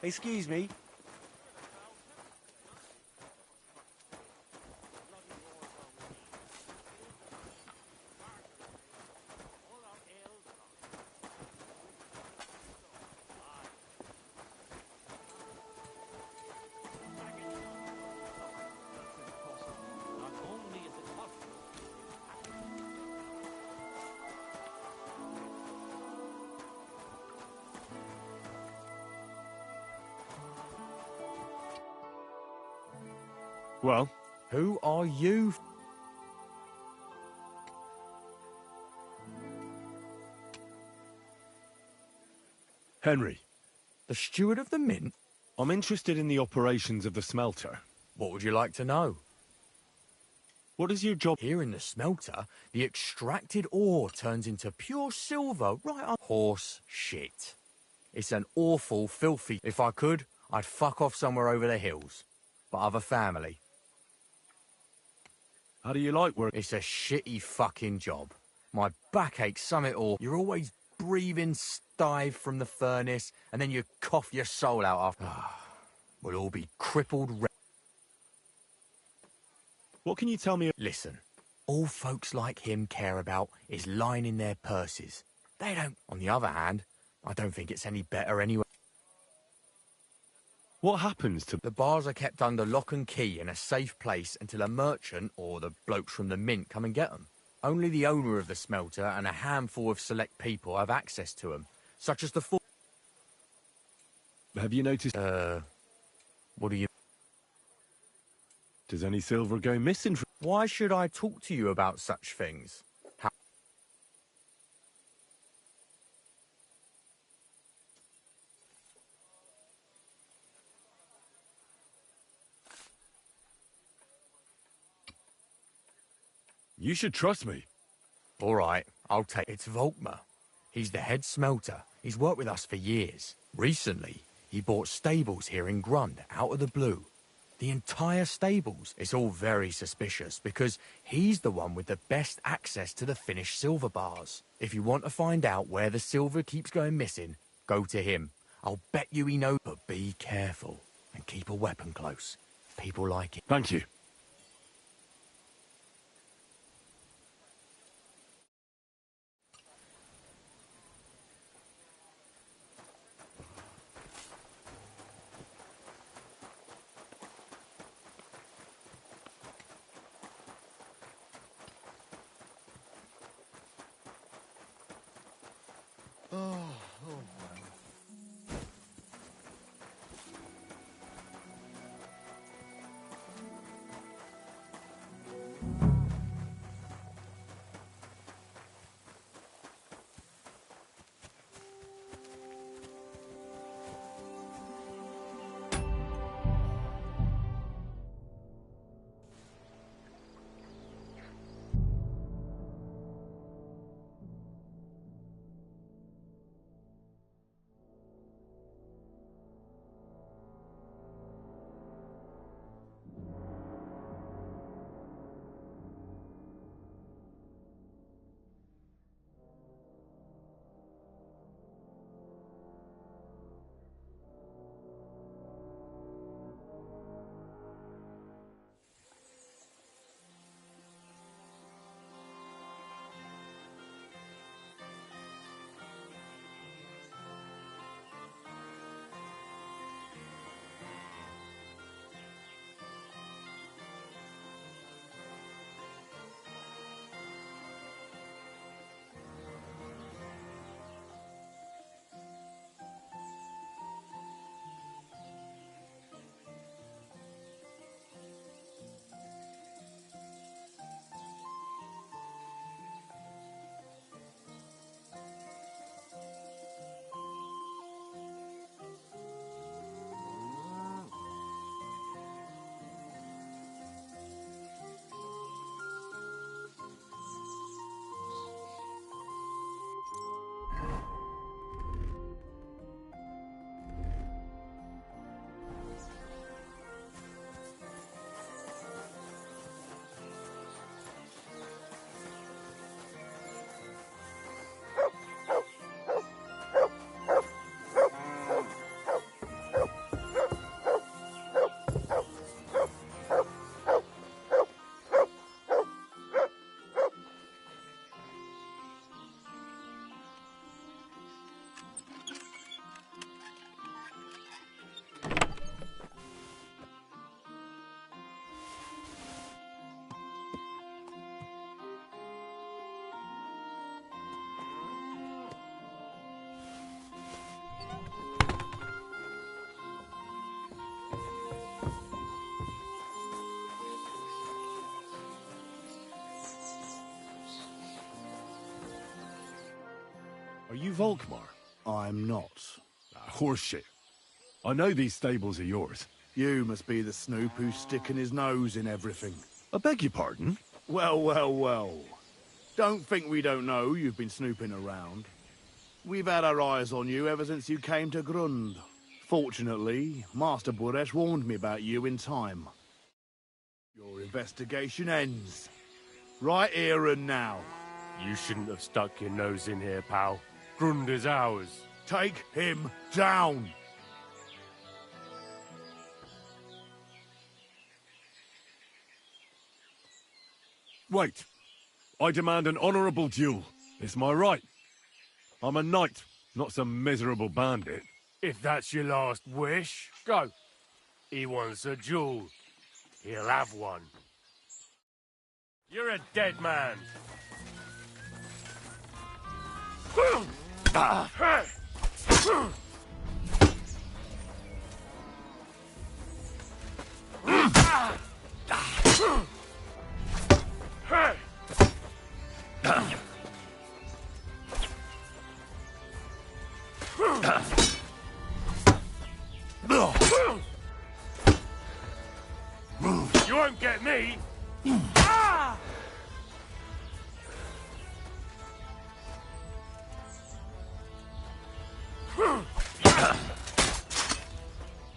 Excuse me. Well? Who are you? Henry. The steward of the mint? I'm interested in the operations of the smelter. What would you like to know? What is your job? Here in the smelter, the extracted ore turns into pure silver right on horse shit. It's an awful, filthy... If I could, I'd fuck off somewhere over the hills. But I've a family. How do you like work? It's a shitty fucking job. My back aches some it all. You're always breathing stive from the furnace, and then you cough your soul out after. We'll all be crippled. What can you tell me? Listen, all folks like him care about is lining their purses. They don't. On the other hand, I don't think it's any better anyway. What happens to... The bars are kept under lock and key in a safe place until a merchant or the blokes from the mint come and get them. Only the owner of the smelter and a handful of select people have access to them, such as the four... Have you noticed... What do you... Does any silver go missing from... Why should I talk to you about such things? You should trust me. All right, I'll take... It's Volkmar. He's the head smelter. He's worked with us for years. Recently, he bought stables here in Grund, out of the blue. The entire stables. It's all very suspicious, because he's the one with the best access to the finished silver bars. If you want to find out where the silver keeps going missing, go to him. I'll bet you he knows. But be careful, and keep a weapon close. People like it. Thank you. you Volkmar? I'm not. Horseshit. I know these stables are yours. You must be the snoop who's sticking his nose in everything. I beg your pardon? Well, well, well. Don't think we don't know you've been snooping around. We've had our eyes on you ever since you came to Grund. Fortunately, Master Buresh warned me about you in time. Your investigation ends. Right here and now. You shouldn't have stuck your nose in here, pal. Grund is ours. Take him down! Wait. I demand an honourable duel. It's my right. I'm a knight, not some miserable bandit. If that's your last wish, go. He wants a duel. He'll have one. You're a dead man. You won't get me!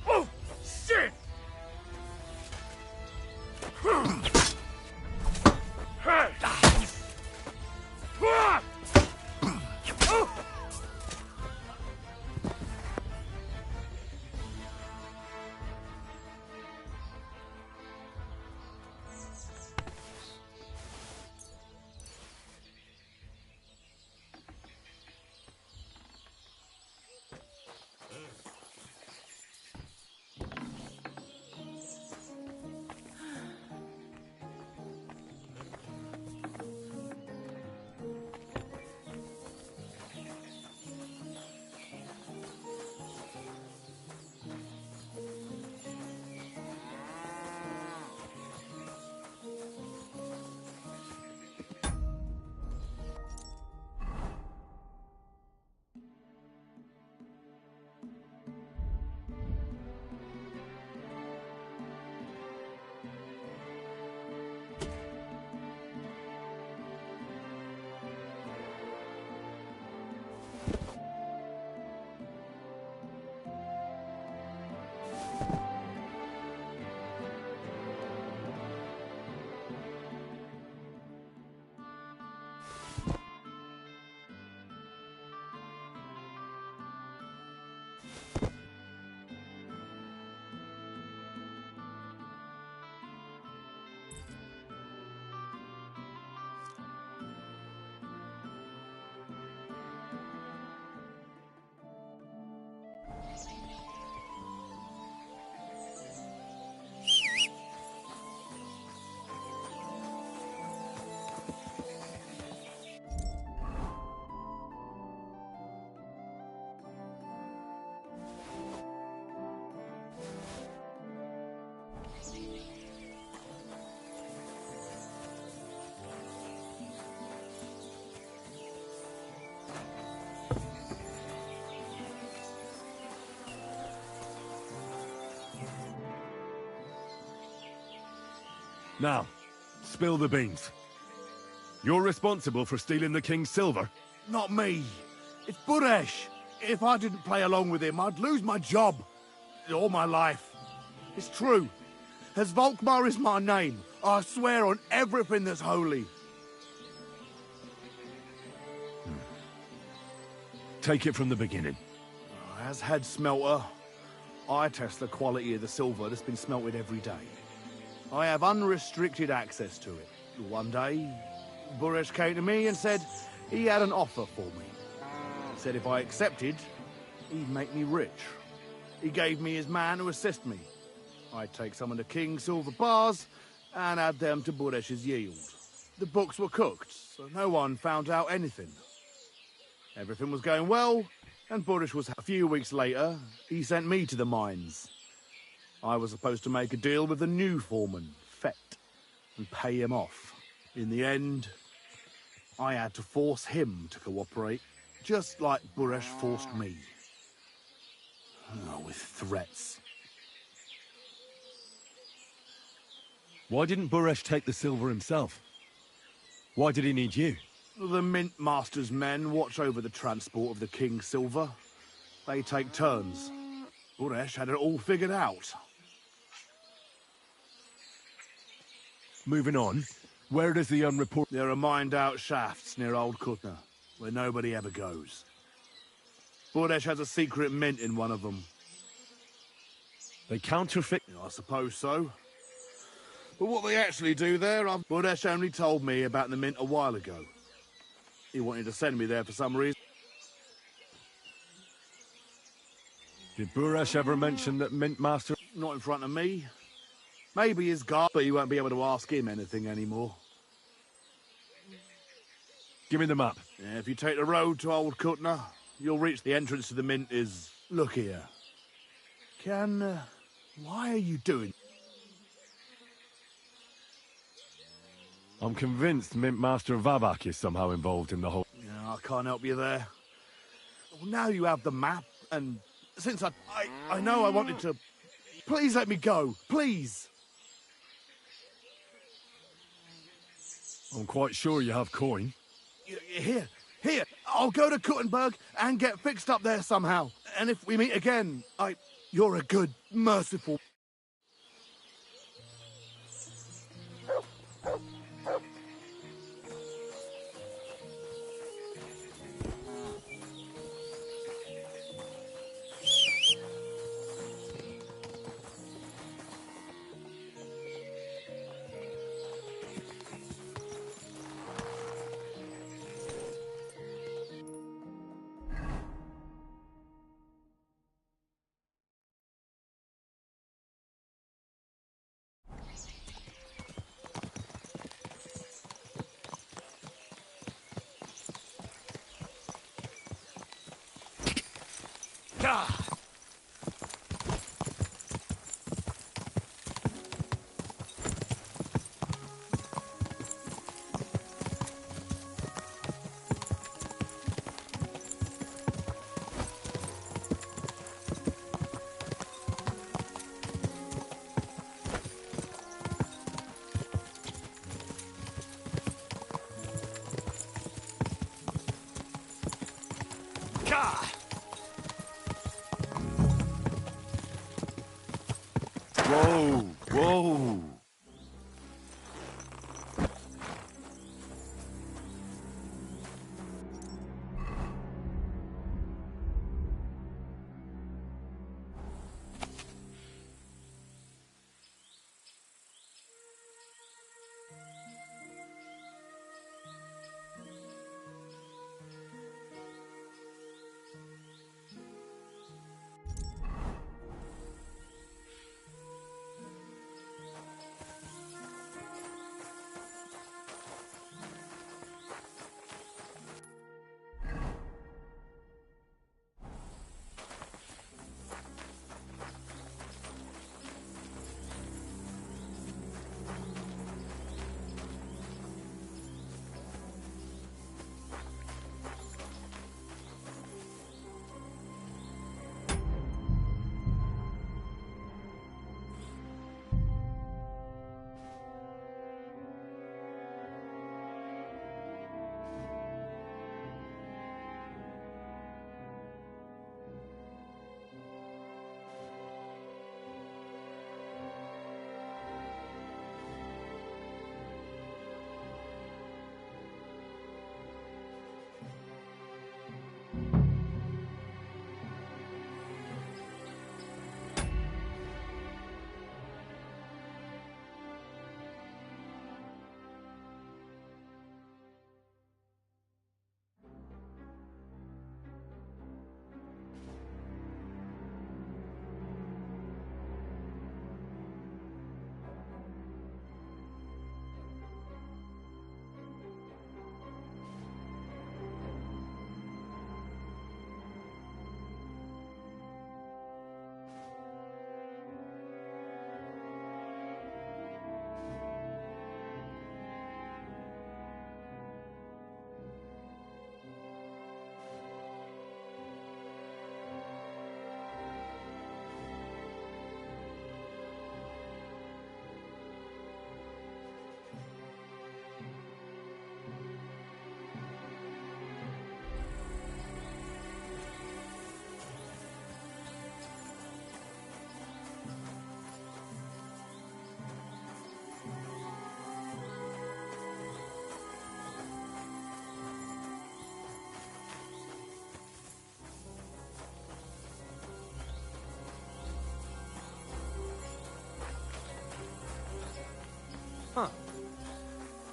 Oh, shit! Now, spill the beans. You're responsible for stealing the king's silver? Not me. It's Buresh. If I didn't play along with him, I'd lose my job. All my life. It's true. As Volkmar is my name, I swear on everything that's holy. Take it from the beginning. As head smelter, I test the quality of the silver that's been smelted every day. I have unrestricted access to it. One day, Buresh came to me and said he had an offer for me. He said if I accepted, he'd make me rich. He gave me his man to assist me. I'd take some of the king's silver bars and add them to Buresh's yield. The books were cooked, so no one found out anything. Everything was going well, and Buresh was... A few weeks later, he sent me to the mines. I was supposed to make a deal with the new foreman, Fett, and pay him off. In the end, I had to force him to cooperate. just like Buresh forced me. Oh, with threats. Why didn't Buresh take the silver himself? Why did he need you? The Mint Master's men watch over the transport of the King's silver. They take turns. Buresh had it all figured out. Moving on, where does the unreported... There are mined-out shafts near Old Kutna, where nobody ever goes. Buresh has a secret mint in one of them. They counterfeit... I suppose so. But what they actually do there, Buresh only told me about the mint a while ago. He wanted to send me there for some reason. Did Buresh ever mention that Mint Master... Not in front of me. Maybe his guard, but you won't be able to ask him anything anymore. Give me the map. Yeah, if you take the road to Old Kutna, you'll reach the entrance to the mint is... Look here. Why are you doing... I'm convinced Mint Master Vavak is somehow involved in the whole... Yeah, I can't help you there. Well, now you have the map, and since I know I wanted to... Please let me go, please! I'm quite sure you have coin. Here, I'll go to Kuttenberg and get fixed up there somehow. And if we meet again, you're a good, merciful...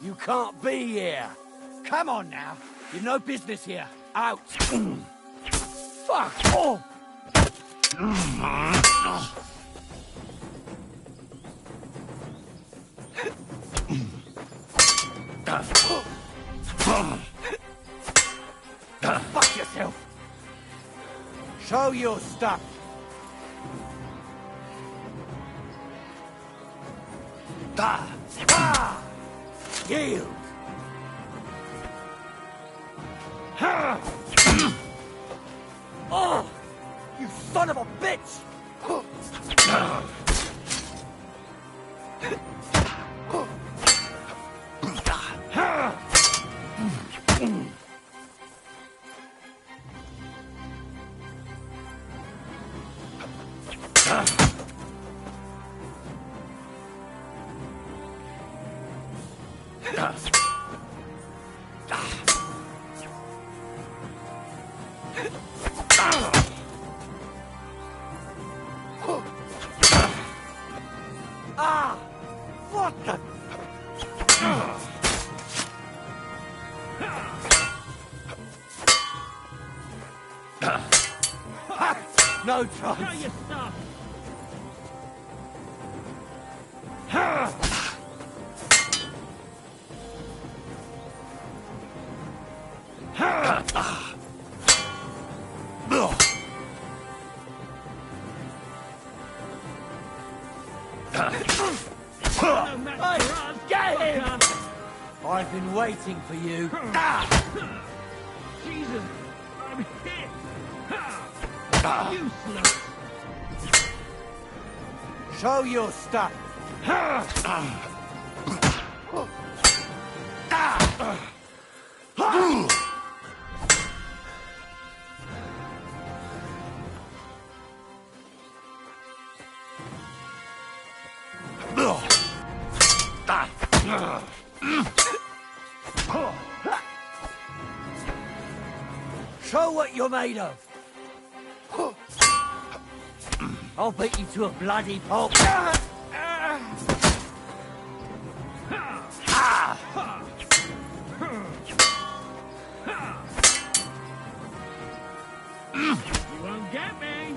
You can't be here. Come on now. You've no business here. Out. Fuck off. Fuck yourself. Show your stuff. Yield. Oh, you son of a bitch! Ah! What the? No chance. Show your stuff. Get him! I've been waiting for you. Jesus, I'm hit. Useless. Show your stuff. Show what you're made of. I'll beat you to a bloody pulp. You won't get me.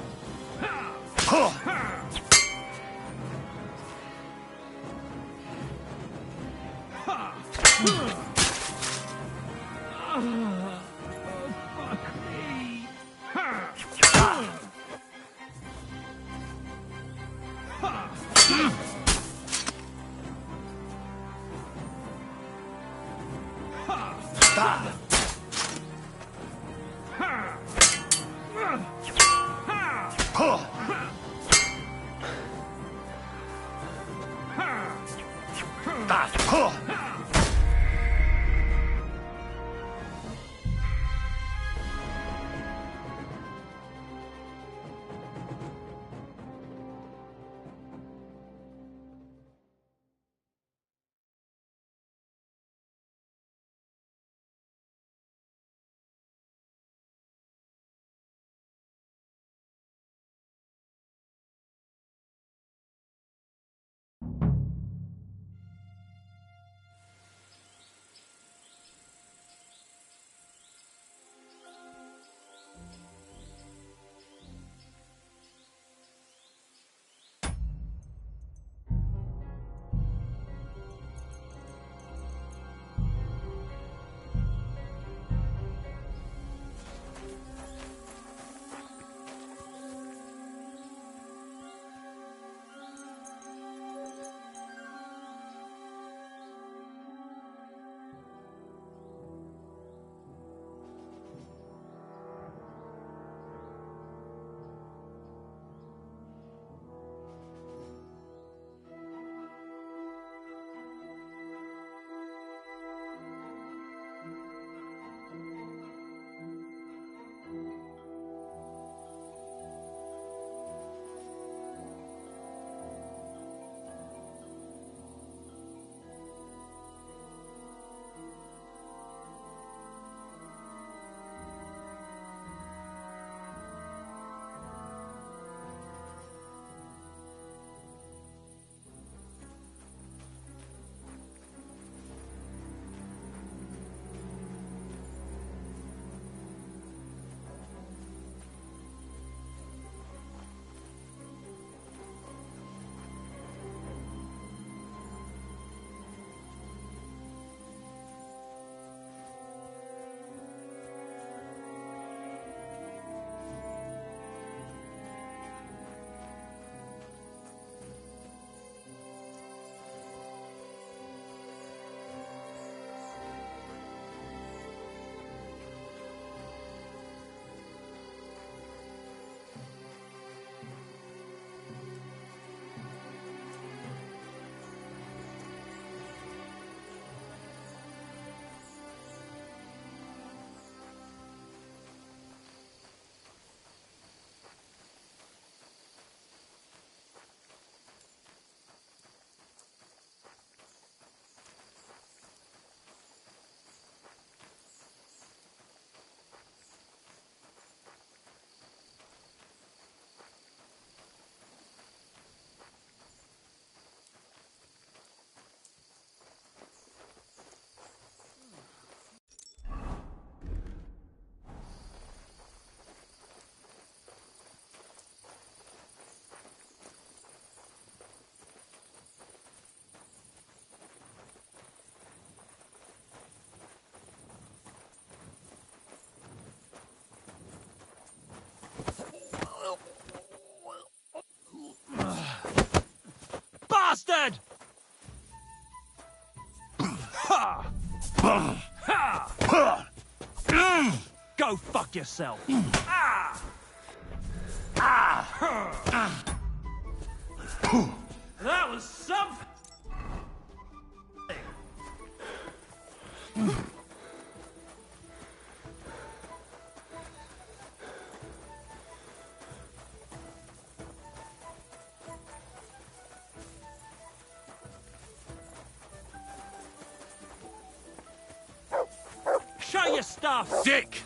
yourself. That was something. Show your stuff! Dick!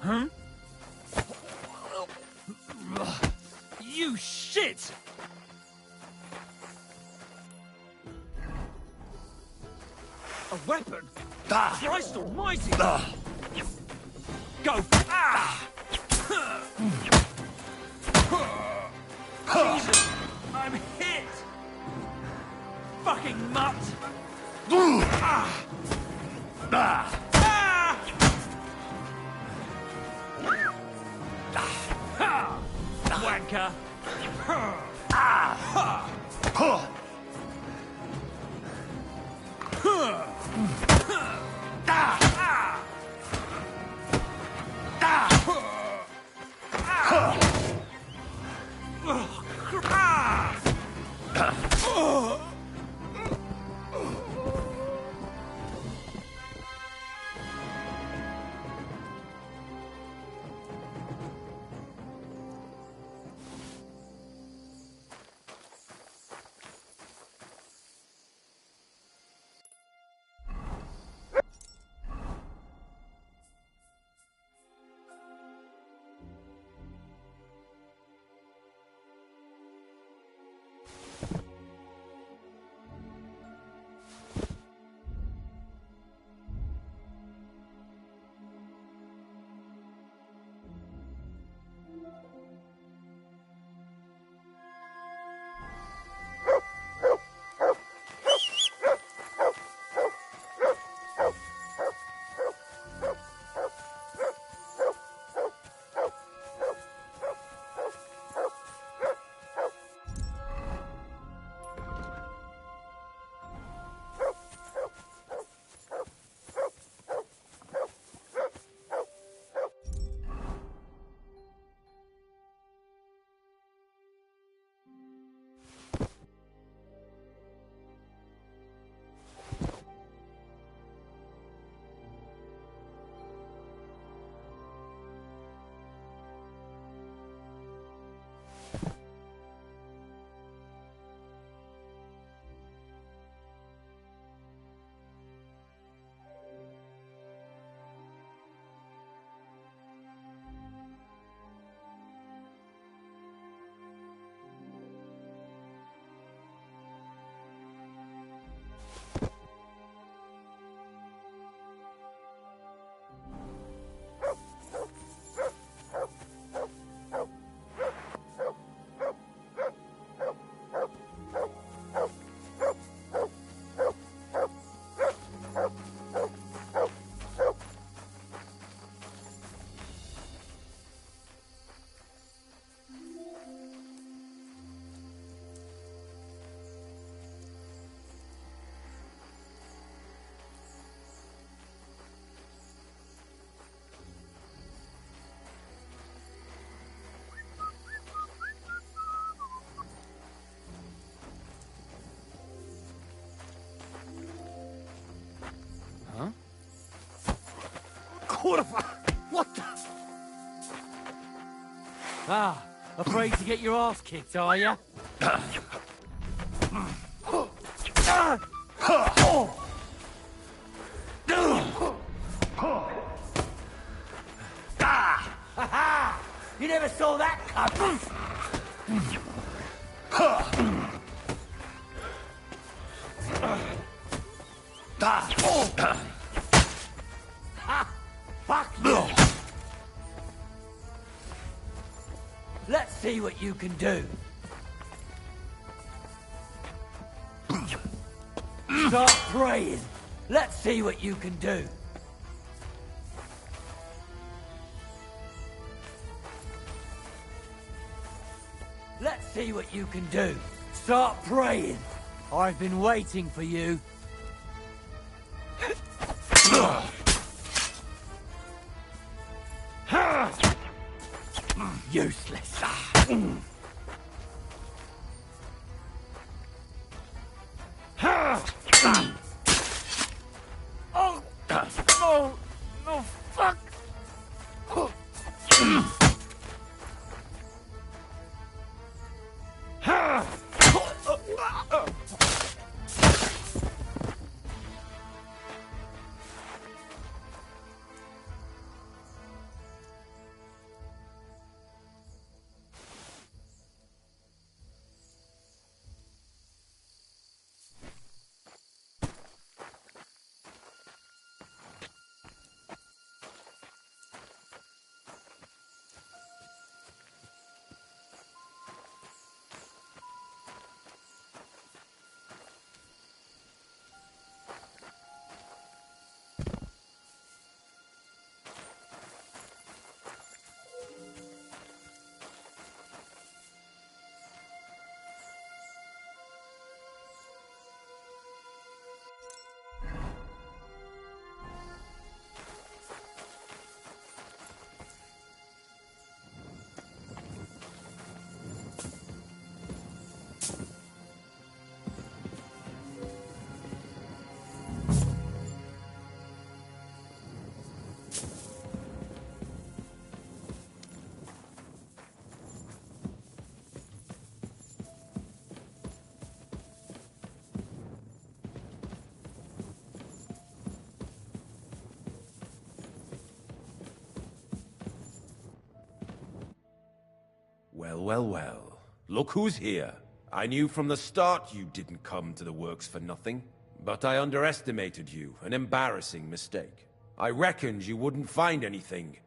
Huh? You shit! A weapon? Christ almighty! Go! Jesus! I'm hit! Fucking mutt! Wanker! What the? Ah, afraid to get your ass kicked, are you? You never saw that coming. Fuck you! Let's see what you can do. Start praying. Let's see what you can do. Let's see what you can do. Start praying. I've been waiting for you. Useless. Oh, no, no, fuck. Well, well, well. Look who's here. I knew from the start you didn't come to the works for nothing. But I underestimated you. An embarrassing mistake. I reckoned you wouldn't find anything.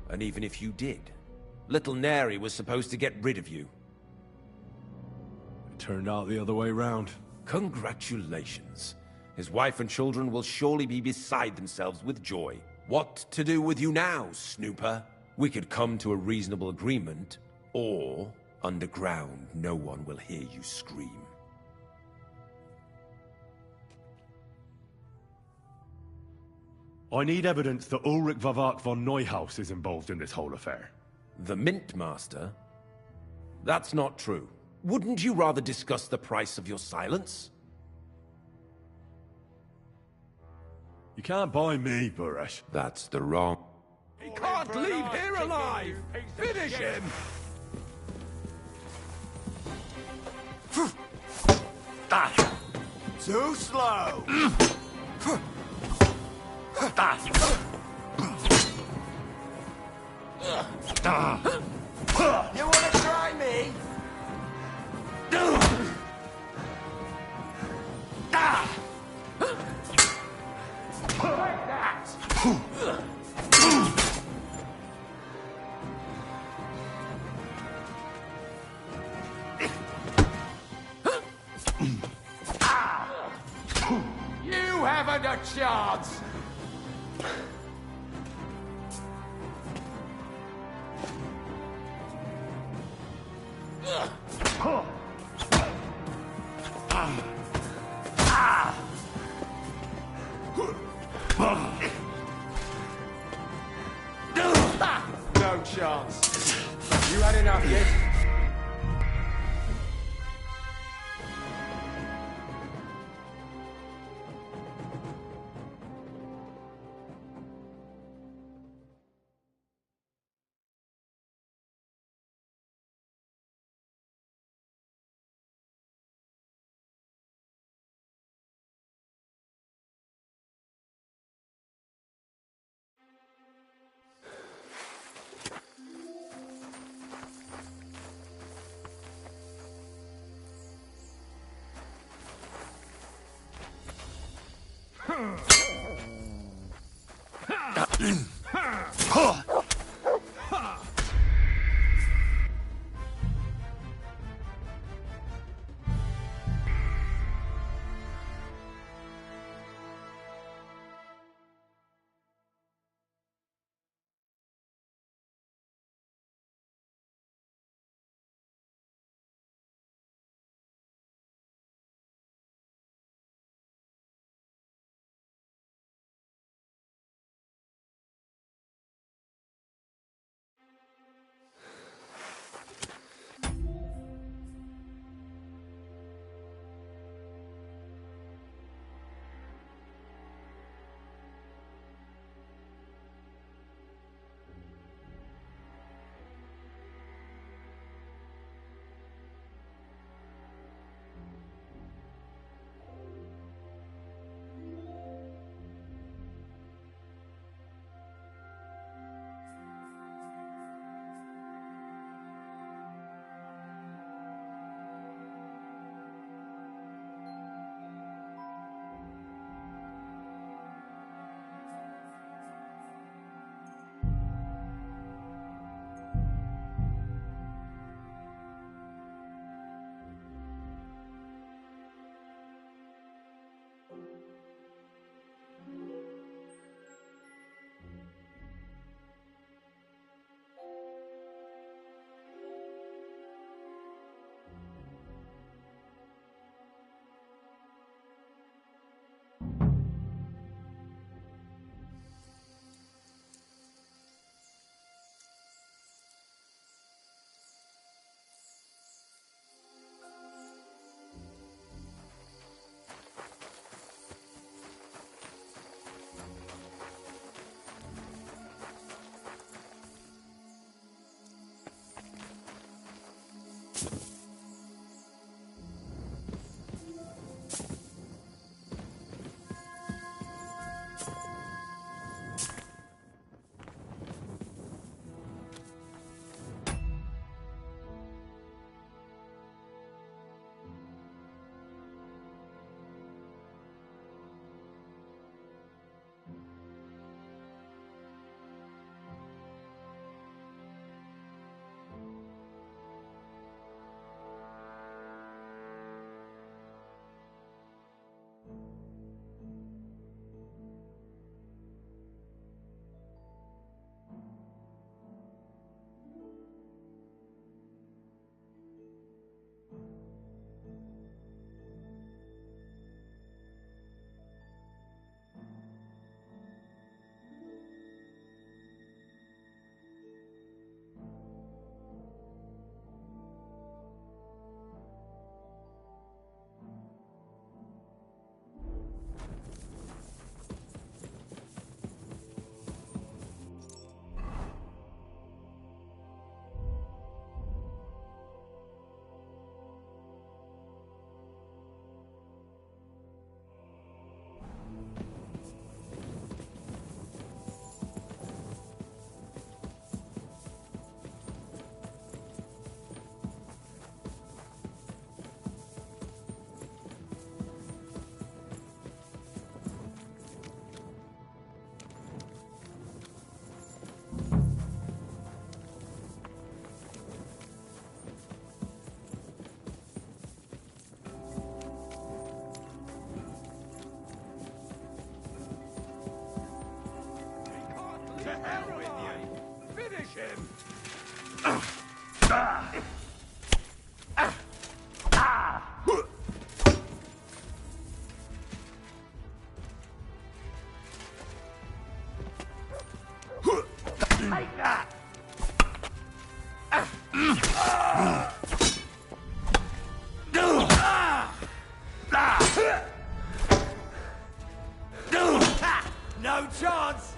And even if you did, little Neri was supposed to get rid of you. It turned out the other way round. Congratulations. His wife and children will surely be beside themselves with joy. What to do with you now, Snooper? We could come to a reasonable agreement, or underground no one will hear you scream. I need evidence that Ulrich Vavak von Neuhaus is involved in this whole affair. The Mint Master? That's not true. Wouldn't you rather discuss the price of your silence? You can't buy me, Buresh. That's the wrong... He can't leave here alive! Finish him! Too slow! You wanna try me? Like that! You haven't a chance! No chance. You had enough yet? To hell with you! Finish him! Take that! No chance!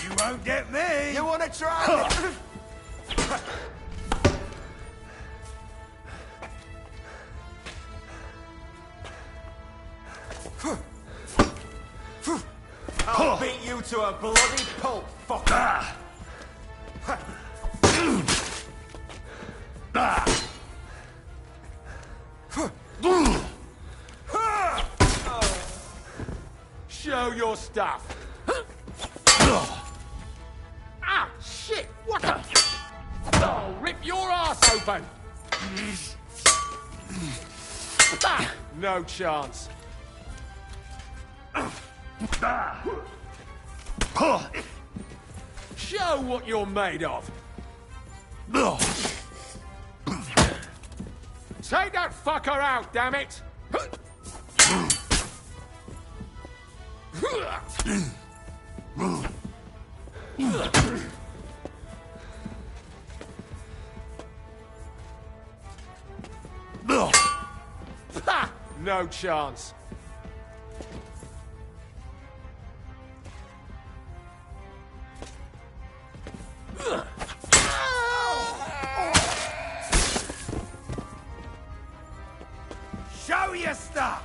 You won't get me! You wanna try it? I'll beat you to a bloody pulp, fucker! Show your stuff! Ah, shit! What the... I'll rip your ass open! Ah, no chance. Show what you're made of! Take that fucker out, damn it! Ha! No chance. Show your stuff!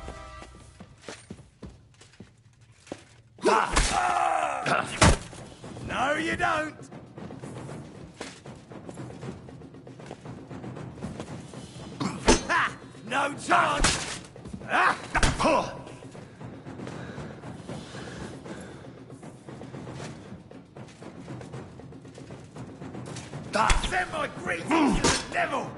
No, you don't! Ha! No chance! Send my greetings to the devil!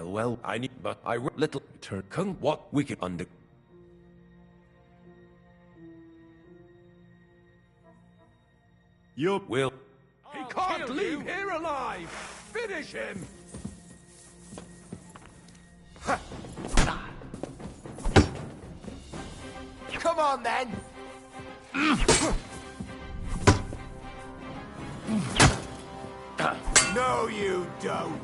Well, I need, but I little turn what we can under. You will. He can't leave here alive! Finish him! Come on, then! No, you don't!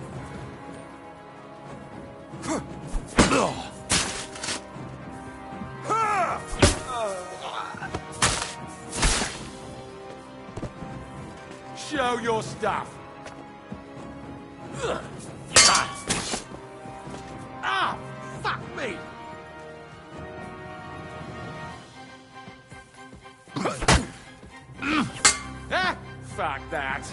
Show your stuff! Ah! Fuck me! Ah! Fuck that!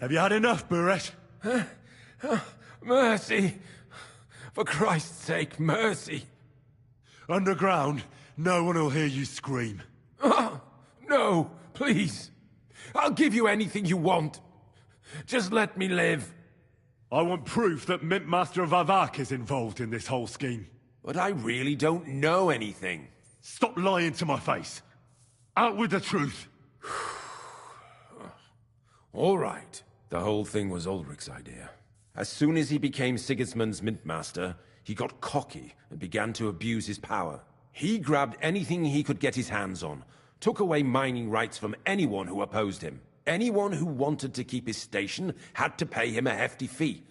Have you had enough, Burret? Mercy! For Christ's sake, mercy! Underground, no one will hear you scream. No, please. I'll give you anything you want. Just let me live. I want proof that Mint Master Vavak is involved in this whole scheme. But I really don't know anything. Stop lying to my face. Out with the truth. All right. The whole thing was Ulrich's idea. As soon as he became Sigismund's Mint Master, he got cocky and began to abuse his power. He grabbed anything he could get his hands on, took away mining rights from anyone who opposed him. Anyone who wanted to keep his station had to pay him a hefty fee.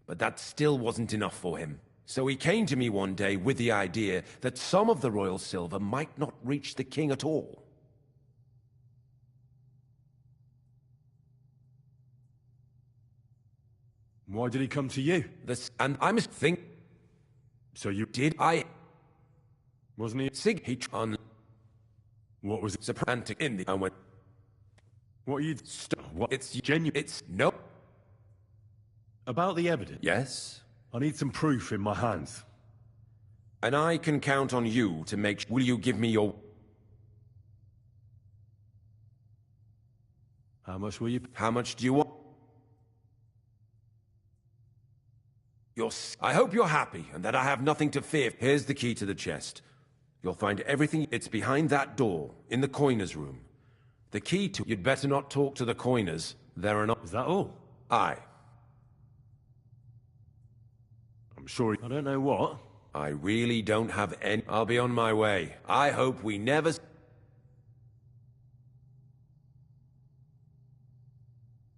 But that still wasn't enough for him. So he came to me one day with the idea that some of the royal silver might not reach the king at all. Why did he come to you? And I must think... So you... Did I... Wasn't he... on... What was it? Sopratic in the... I went... What you... What? It's genuine. It's... Nope. About the evidence? Yes? I need some proof in my hands. And I can count on you to make... Will you give me your... How much will you... How much do you want? I hope you're happy, and that I have nothing to fear. Here's the key to the chest. You'll find everything. It's behind that door, in the coiner's room. The key to... You'd better not talk to the coiners. There are not... Is that all? Aye. I'm sure... I don't know what. I really don't have any... I'll be on my way. I hope we never...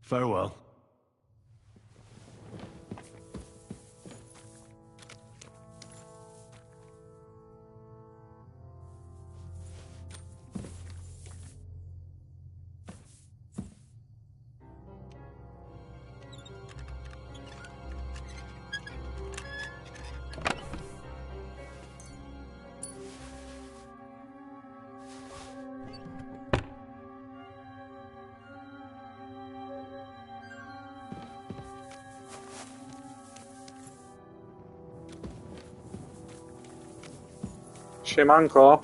Farewell. Siemanko.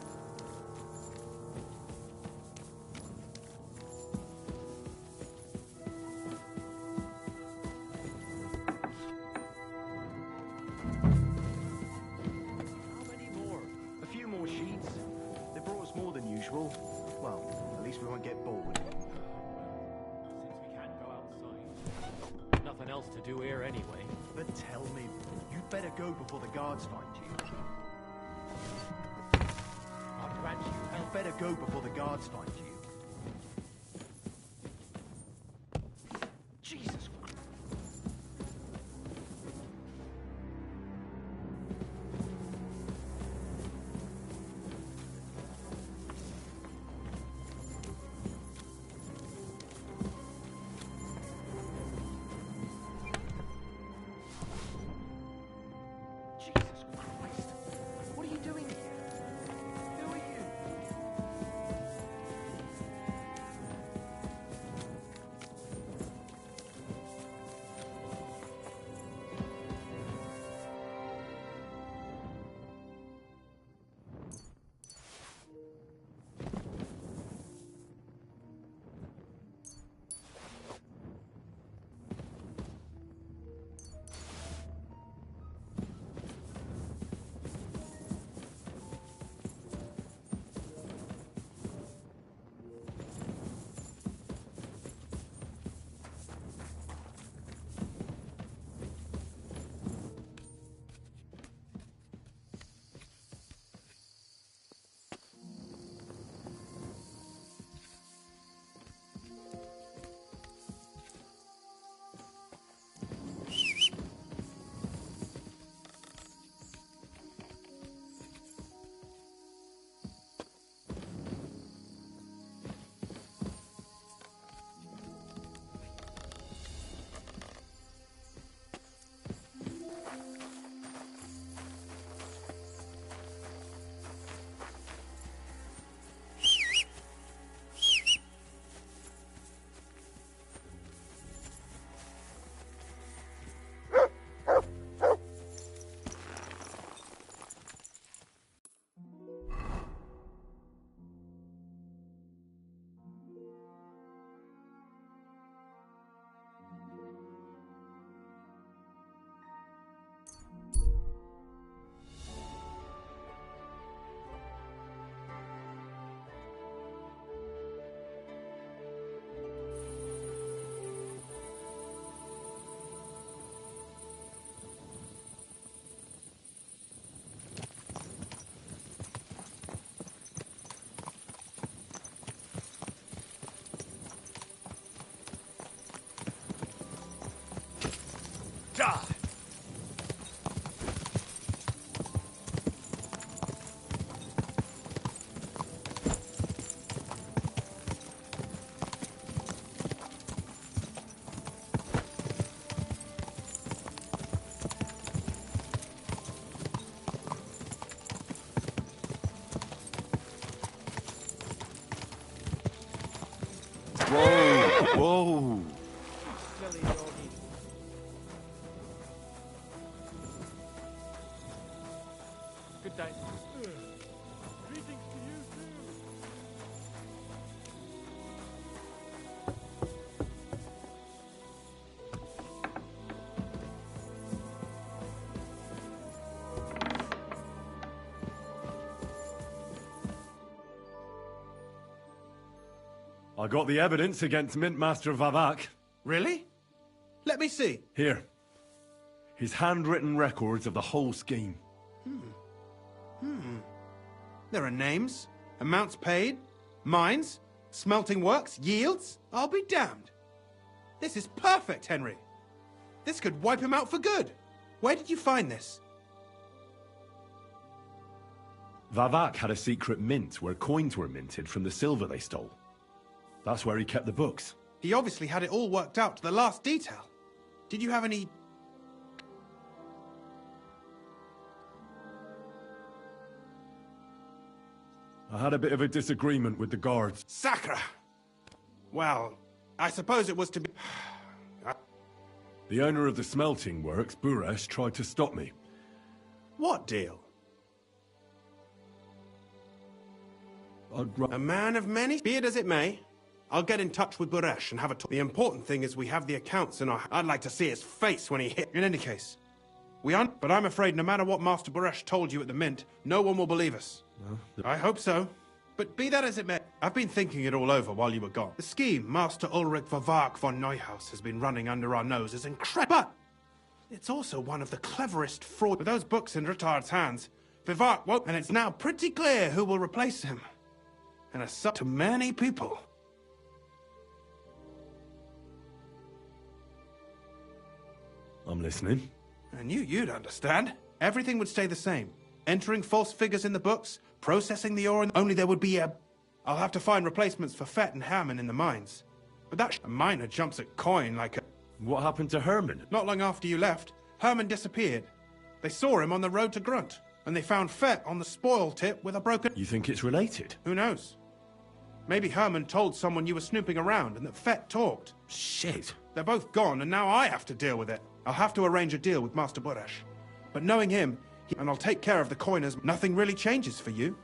A few more sheets. They brought us more than usual. Well, at least we won't get bored. Since we can't go outside, nothing else to do here anyway. But tell me, you'd better go before the guards find you. I'll grant you help. You'd better go before the guards find you. Jesus Christ. Jesus Christ. What are you doing here? Who are you? Die! Whoa! Whoa! Good day. Greetings to you too. I got the evidence against Mintmaster Vavak. Really? Let me see. Here. His handwritten records of the whole scheme. There are names, amounts paid, mines, smelting works, yields. I'll be damned. This is perfect, Henry. This could wipe him out for good. Where did you find this? Vavak had a secret mint where coins were minted from the silver they stole. That's where he kept the books. He obviously had it all worked out to the last detail. Did you have any... I had a bit of a disagreement with the guards. Sacre! Well, I suppose it was to be... The owner of the smelting works, Buresh, tried to stop me. What deal? A man of many... Be it as it may, I'll get in touch with Buresh and have a talk. The important thing is we have the accounts in our... I'd like to see his face when he hit... In any case, we aren't... But I'm afraid no matter what Master Buresh told you at the Mint, no one will believe us. I hope so. But be that as it may, I've been thinking it all over while you were gone. The scheme Master Ulrich Vavak von Neuhaus has been running under our nose is incredible. But it's also one of the cleverest fraud. With those books in Retard's hands, Vivak won't... And it's now pretty clear who will replace him. And as such to many people. I'm listening. I knew you'd understand. Everything would stay the same. Entering false figures in the books, processing the ore, and only there would be a... I'll have to find replacements for Fett and Hammond in the mines. But that a miner jumps at coin like a... What happened to Herman? Not long after you left, Herman disappeared. They saw him on the road to Grunt, and they found Fett on the spoil tip with a broken... You think it's related? Who knows? Maybe Herman told someone you were snooping around and that Fett talked. Shit. They're both gone, and now I have to deal with it. I'll have to arrange a deal with Master Buresh. But knowing him, and I'll take care of the coiners, nothing really changes for you.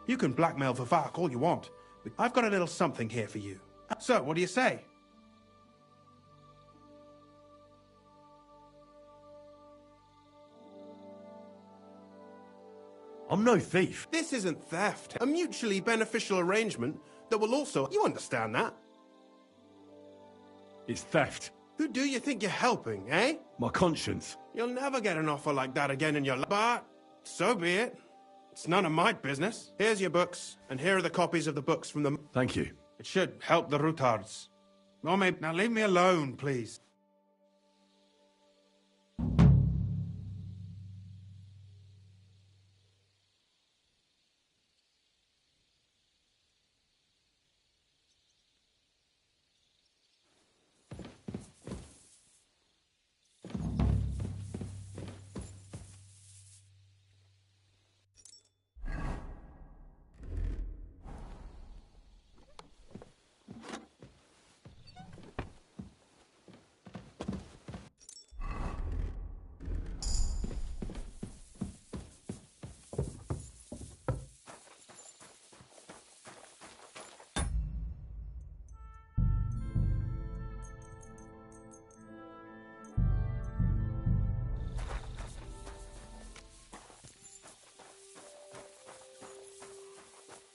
You can blackmail Vavak all you want, but I've got a little something here for you. So, what do you say? I'm no thief. This isn't theft. A mutually beneficial arrangement that will also... You understand that? It's theft. Who do you think you're helping, eh? My conscience. You'll never get an offer like that again in your life. But, so be it. It's none of my business. Here's your books, and here are the copies of the books from the... Thank you. It should help the Rutards. Or maybe... Now leave me alone, please.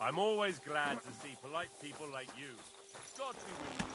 I'm always glad to see polite people like you. God be with you.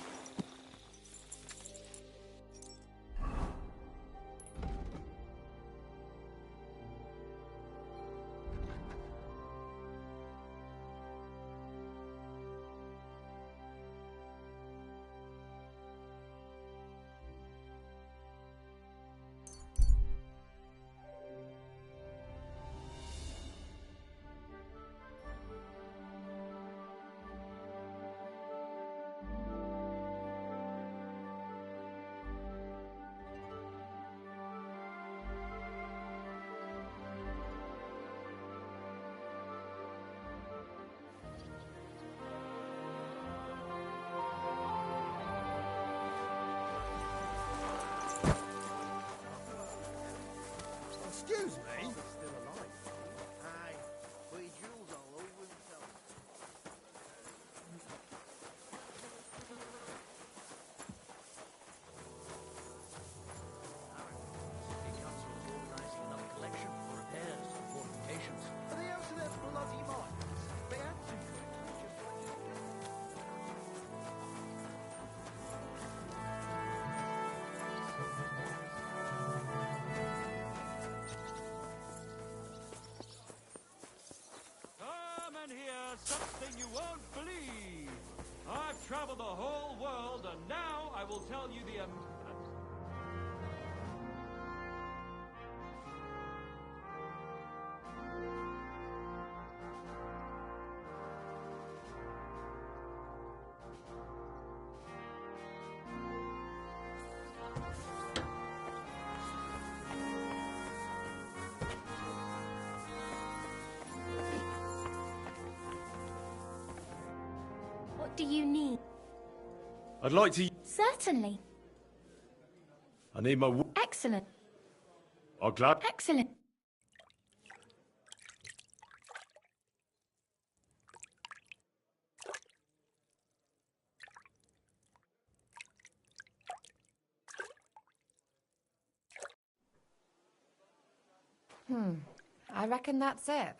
And here's something you won't believe. I've traveled the whole world, and now I will tell you the... What do you need? I'd like to... Certainly. I need my... Excellent. I'm glad... Excellent. I reckon that's it.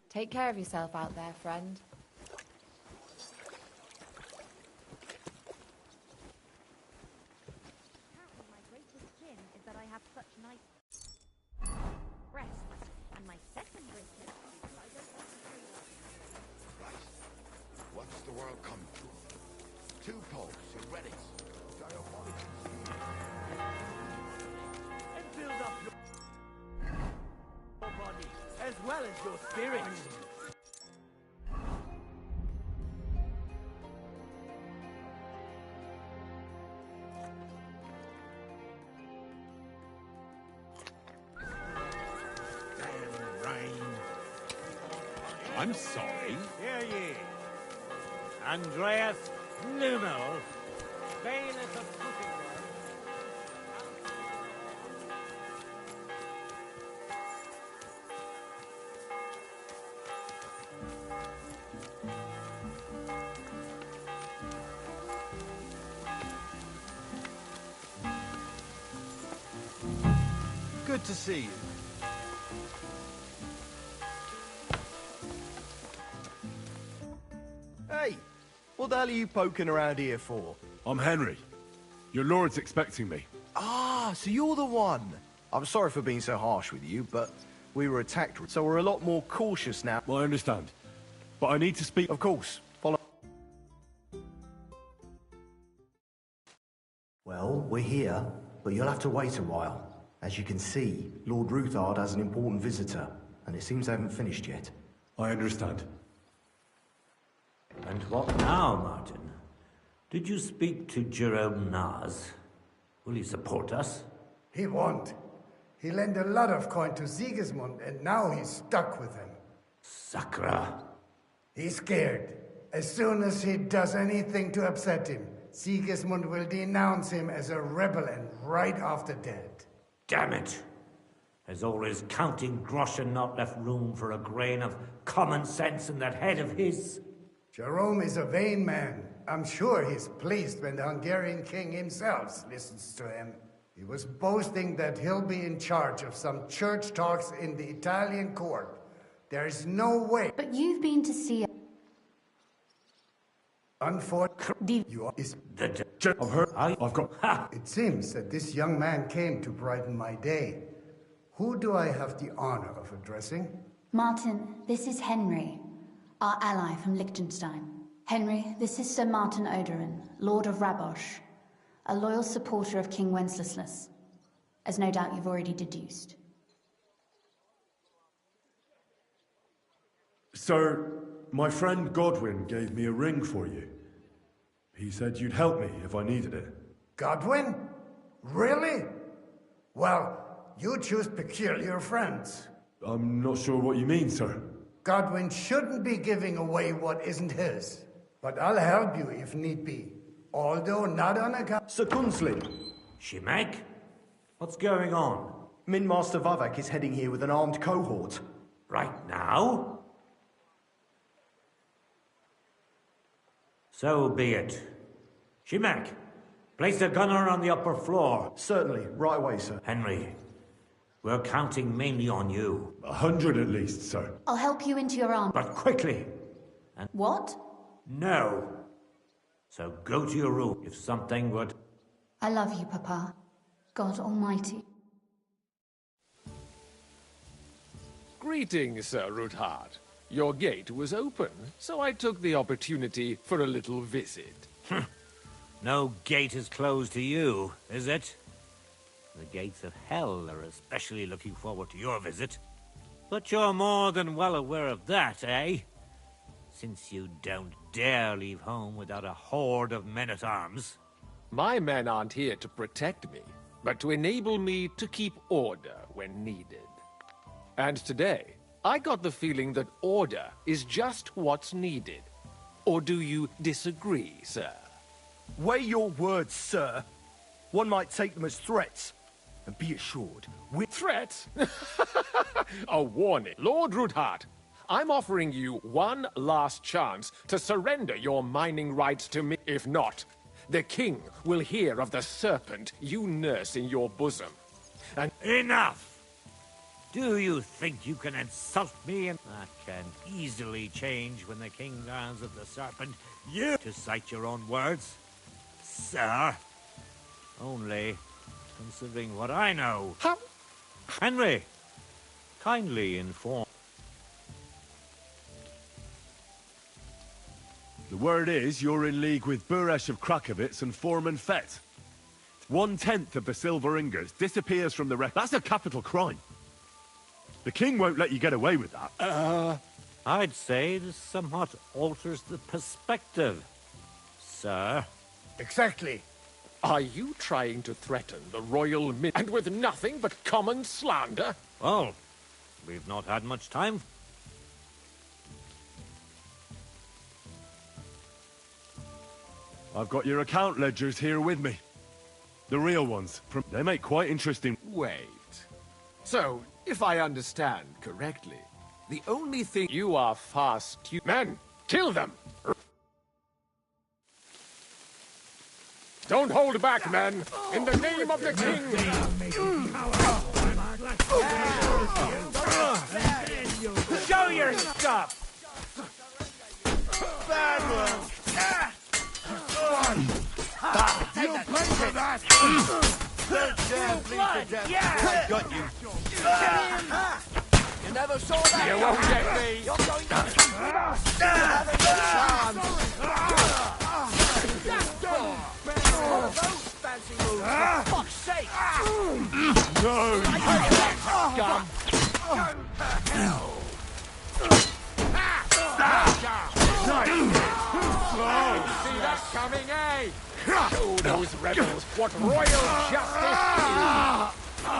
Take care of yourself out there, friend. Apparently my greatest sin is that I have such nice breasts, and my second greatest is that I don't want to show Right. What's the world come to? 2 popes and relics. Diabolical. And build up your body as well as your spirit. I'm sorry. Hear ye. Andreas Nummel, bailiff of Cookingham. Good to see you. Hey, what the hell are you poking around here for? I'm Henry. Your lord's expecting me. Ah, so you're the one. I'm sorry for being so harsh with you, but we were attacked, so we're a lot more cautious now. Well, I understand. But I need to speak... Of course. Follow... Well, we're here, but you'll have to wait a while. As you can see, Lord Ruthard has an important visitor, and it seems they haven't finished yet. I understand. And what now, Martin? Did you speak to Jerome Naz? Will he support us? He won't. He lent a lot of coin to Sigismund, and now he's stuck with him. Sakra. He's scared. As soon as he does anything to upset him, Sigismund will denounce him as a rebel and right off the dead. Damn it! Has all his counting groschen not left room for a grain of common sense in that head of his? Jerome is a vain man. I'm sure he's pleased when the Hungarian king himself listens to him. He was boasting that he'll be in charge of some church talks in the Italian court. There's no way. But you've been to see... Unfortunately, you are... I've heard... I've got... It seems that this young man came to brighten my day. Who do I have the honor of addressing? Martin, this is Henry, our ally from Liechtenstein. Henry, this is Sir Martin Oderin, Lord of Rabosh, a loyal supporter of King Wenceslas, as no doubt you've already deduced. Sir, my friend Godwin gave me a ring for you. He said you'd help me if I needed it. Godwin? Really? Well, you choose peculiar friends. I'm not sure what you mean, sir. Godwin shouldn't be giving away what isn't his. But I'll help you if need be. Although not on account... Sir Kunslin! Shimek? What's going on? Min Master Vavak is heading here with an armed cohort. Right now? So be it. Shimek, place a gunner on the upper floor. Certainly, right away, sir. Henry, we're counting mainly on you. 100 at least, sir. I'll help you into your arm. But quickly. And what? No. So go to your room if something would... I love you, Papa. God Almighty. Greetings, Sir Ruthard. Your gate was open, so I took the opportunity for a little visit. No gate is closed to you, is it? The gates of hell are especially looking forward to your visit. But you're more than well aware of that, eh? Since you don't dare leave home without a horde of men-at-arms. My men aren't here to protect me, but to enable me to keep order when needed. And today, I got the feeling that order is just what's needed. Or do you disagree, sir? Weigh your words, sir. One might take them as threats. And be assured, Threats? A warning. Lord Rudhart, I'm offering you one last chance to surrender your mining rights to me. If not, the king will hear of the serpent you nurse in your bosom. And enough! Do you think you can insult me? And that can easily change when the king learns of the serpent. You, to cite your own words, sir. Only considering what I know. How? Henry, kindly inform. The word is you're in league with Buresh of Krakowitz and Foreman Fett. 1/10 of the silver ingots disappears from the wreck. That's a capital crime. The king won't let you get away with that. I'd say this somewhat alters the perspective, sir. Exactly. Are you trying to threaten the royal and with nothing but common slander? Well, we've not had much time. I've got your account ledgers here with me. The real ones. They make quite interesting... Wait. So, if I understand correctly, the only thing you are fast... Men, kill them! Don't hold back, men! In the name of the king! Show your stuff! Bad one! You pay for that! Yeah! Got you. You never saw that. You won't get me! You're going to have a those fancy moves, for fuck's sake! No! Scum! See that coming, eh? Show those rebels what royal justice is!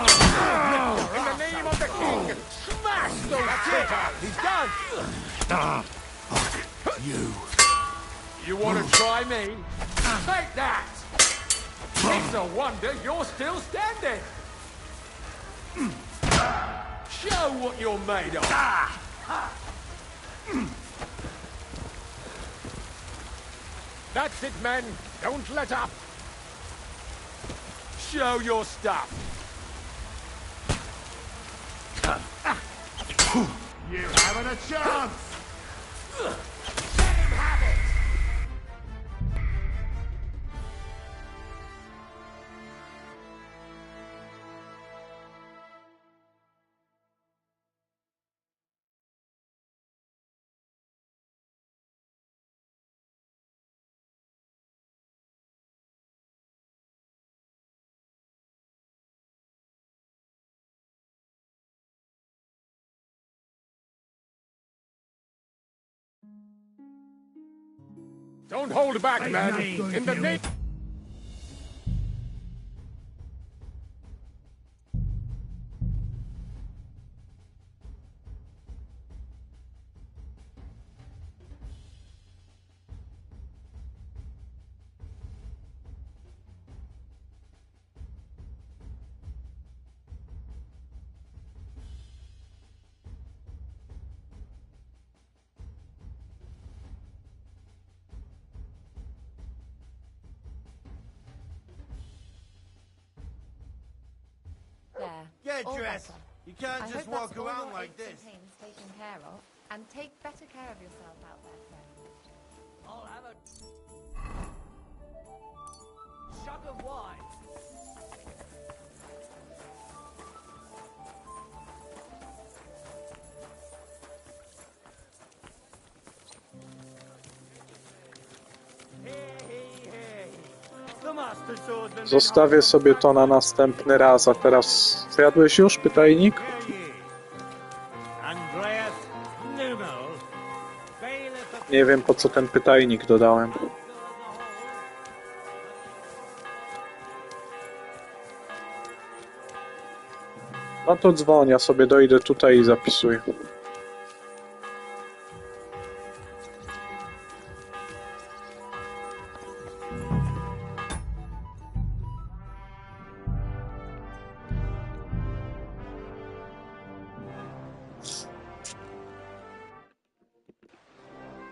In the name of the king, smash those traitors! He's done! Fuck you. You want to try me? Take that! It's a wonder you're still standing! Show what you're made of! That's it, men! Don't let up! Show your stuff! You haven't a chance! Let him have it! Don't hold back, man! In the name... There. Get all dressed. better. You can't I just hope that's walk all around your like aches and this. pains taken care of, and take better care of yourself out there, friend. I'll have a jug of wine. Zostawię sobie to na następny raz, a teraz zjadłeś już pytajnik? Nie wiem, po co ten pytajnik dodałem. No to dzwoń, ja sobie dojdę tutaj i zapisuję.